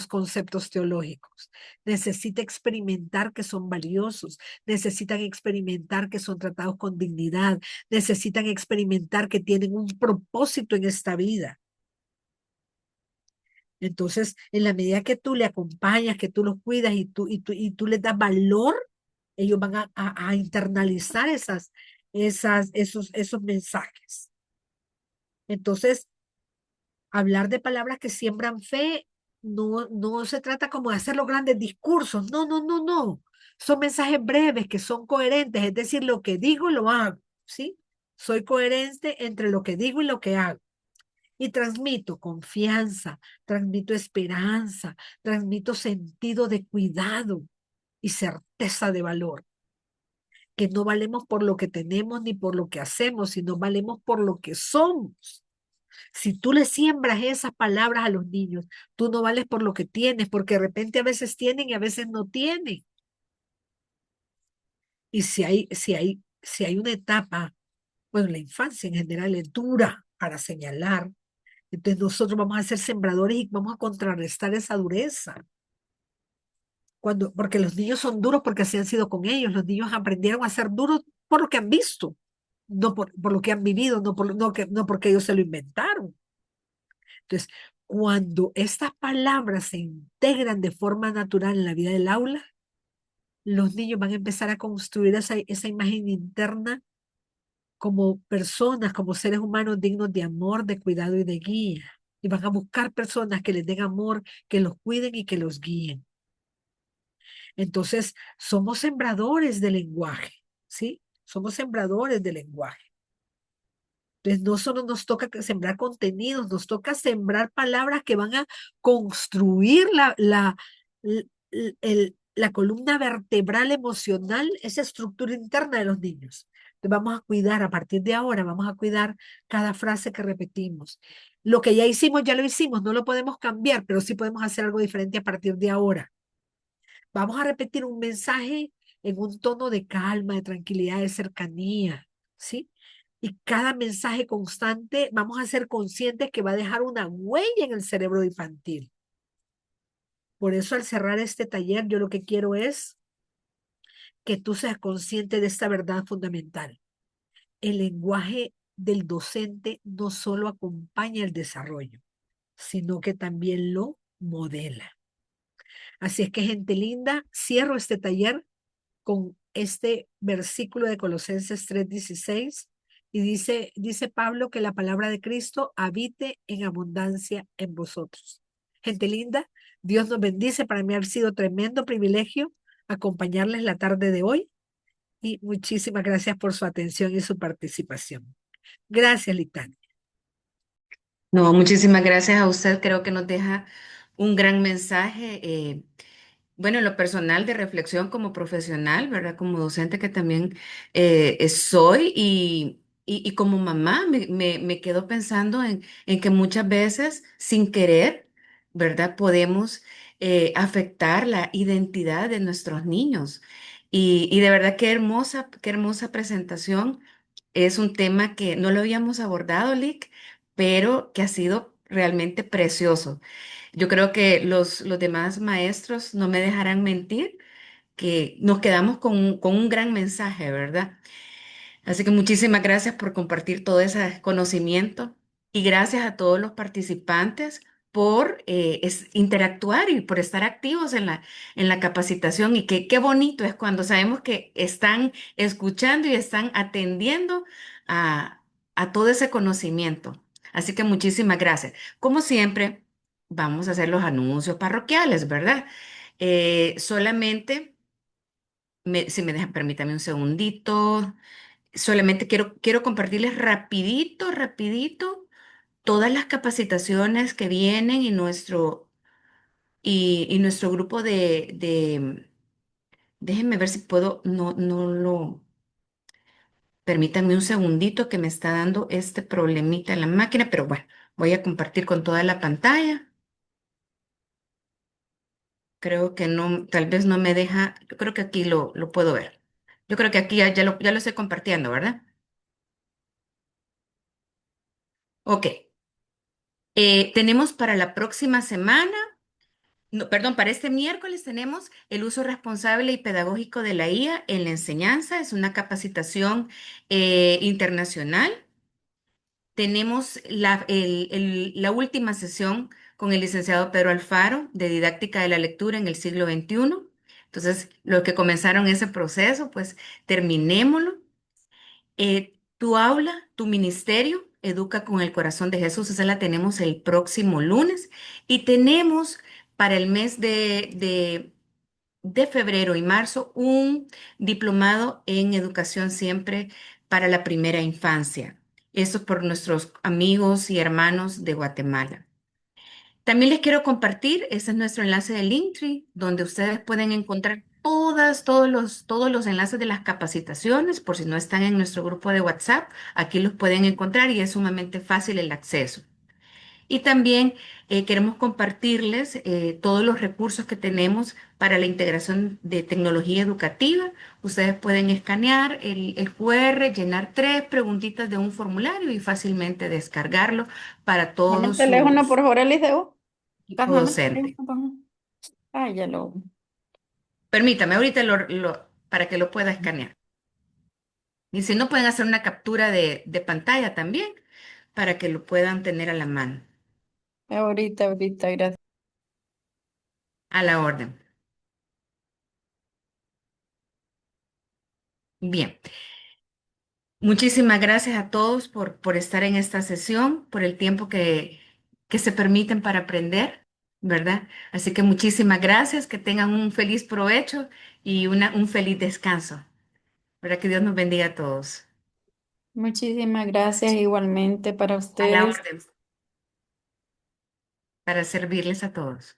conceptos teológicos. Necesita experimentar que son valiosos. Necesitan experimentar que son tratados con dignidad. Necesitan experimentar que tienen un propósito en esta vida. Entonces, en la medida que tú le acompañas, que tú los cuidas y tú les das valor, ellos van a internalizar esos mensajes. Entonces, hablar de palabras que siembran fe no se trata como de hacer los grandes discursos. No, no, no, no. Son mensajes breves que son coherentes, es decir, lo que digo lo hago, ¿sí? Soy coherente entre lo que digo y lo que hago. Y transmito confianza, transmito esperanza, transmito sentido de cuidado y certeza de valor. Que no valemos por lo que tenemos ni por lo que hacemos, sino valemos por lo que somos. Si tú le siembras esas palabras a los niños, tú no vales por lo que tienes, porque de repente a veces tienen y a veces no tienen. Y si hay una etapa, bueno, la infancia en general es dura para señalar, entonces nosotros vamos a ser sembradores y vamos a contrarrestar esa dureza. Porque los niños son duros porque así han sido con ellos. Los niños aprendieron a ser duros por lo que han visto, no por lo que han vivido, no porque ellos se lo inventaron. Entonces, cuando estas palabras se integran de forma natural en la vida del aula, los niños van a empezar a construir esa imagen interna como personas, como seres humanos dignos de amor, de cuidado y de guía. Y van a buscar personas que les den amor, que los cuiden y que los guíen. Entonces, somos sembradores de lenguaje, ¿sí? Somos sembradores de lenguaje. Entonces, no solo nos toca sembrar contenidos, nos toca sembrar palabras que van a construir la columna vertebral emocional, esa estructura interna de los niños. Entonces, vamos a cuidar, a partir de ahora, vamos a cuidar cada frase que repetimos. Lo que ya hicimos, ya lo hicimos, no lo podemos cambiar, pero sí podemos hacer algo diferente a partir de ahora. Vamos a repetir un mensaje en un tono de calma, de tranquilidad, de cercanía, ¿sí? Y cada mensaje constante vamos a ser conscientes que va a dejar una huella en el cerebro infantil. Por eso al cerrar este taller, yo lo que quiero es que tú seas consciente de esta verdad fundamental. El lenguaje del docente no solo acompaña el desarrollo, sino que también lo modela. Así es que, gente linda, cierro este taller con este versículo de Colosenses 3:16 y dice Pablo que la palabra de Cristo habite en abundancia en vosotros. Gente linda, Dios nos bendice. Para mí ha sido tremendo privilegio acompañarles la tarde de hoy y muchísimas gracias por su atención y su participación. Gracias, Litania. No, muchísimas gracias a usted. Creo que nos deja un gran mensaje. Bueno, en lo personal de reflexión como profesional, ¿verdad? Como docente que también soy y como mamá me quedo pensando en que muchas veces sin querer, ¿verdad? Podemos afectar la identidad de nuestros niños. Y de verdad qué hermosa presentación. Es un tema que no lo habíamos abordado, Lick, pero que ha sido realmente precioso. Yo creo que los demás maestros no me dejarán mentir, que nos quedamos con un gran mensaje, ¿verdad? Así que muchísimas gracias por compartir todo ese conocimiento y gracias a todos los participantes por interactuar y por estar activos en la capacitación. Y qué bonito es cuando sabemos que están escuchando y están atendiendo a, a todo ese conocimiento. Así que muchísimas gracias. Como siempre, vamos a hacer los anuncios parroquiales, ¿verdad? Solamente, si me dejan, permítame un segundito. Solamente quiero compartirles rapidito, todas las capacitaciones que vienen y nuestro grupo déjenme ver si puedo, permítanme un segundito que me está dando este problemita en la máquina, pero bueno, voy a compartir con toda la pantalla. Creo que no, tal vez no me deja, yo creo que aquí lo puedo ver. Yo creo que aquí ya lo estoy compartiendo, ¿verdad? Ok. Tenemos para la próxima semana. No, perdón, para este miércoles tenemos el uso responsable y pedagógico de la IA en la enseñanza. Es una capacitación internacional. Tenemos la última sesión con el licenciado Pedro Alfaro de didáctica de la lectura en el siglo XXI. Entonces, los que comenzaron ese proceso, pues terminémoslo. Tu aula, tu ministerio, Educa con el Corazón de Jesús, esa la tenemos el próximo lunes y tenemos para el mes de febrero y marzo un diplomado en educación siempre para la primera infancia. Esto por nuestros amigos y hermanos de Guatemala. También les quiero compartir, ese es nuestro enlace de Linktree, donde ustedes pueden encontrar todos los enlaces de las capacitaciones, por si no están en nuestro grupo de WhatsApp, aquí los pueden encontrar y es sumamente fácil el acceso. Y también queremos compartirles todos los recursos que tenemos para la integración de tecnología educativa. Ustedes pueden escanear el QR, llenar 3 preguntitas de un formulario y fácilmente descargarlo para Dame el todos teléfono, sus por favor, Eliseo. equipo Pásame el docente. teléfono. Ah, ya lo. Permítame, ahorita para que lo pueda escanear. Y si no, pueden hacer una captura de pantalla también para que lo puedan tener a la mano, Ahorita, gracias. a la orden. Bien, muchísimas gracias a todos por estar en esta sesión, por el tiempo que se permiten para aprender, ¿verdad? Así que muchísimas gracias, que tengan un feliz provecho y un feliz descanso. ¿Verdad? Que Dios nos bendiga a todos. Muchísimas gracias igualmente para A la ustedes. orden, para servirles a todos.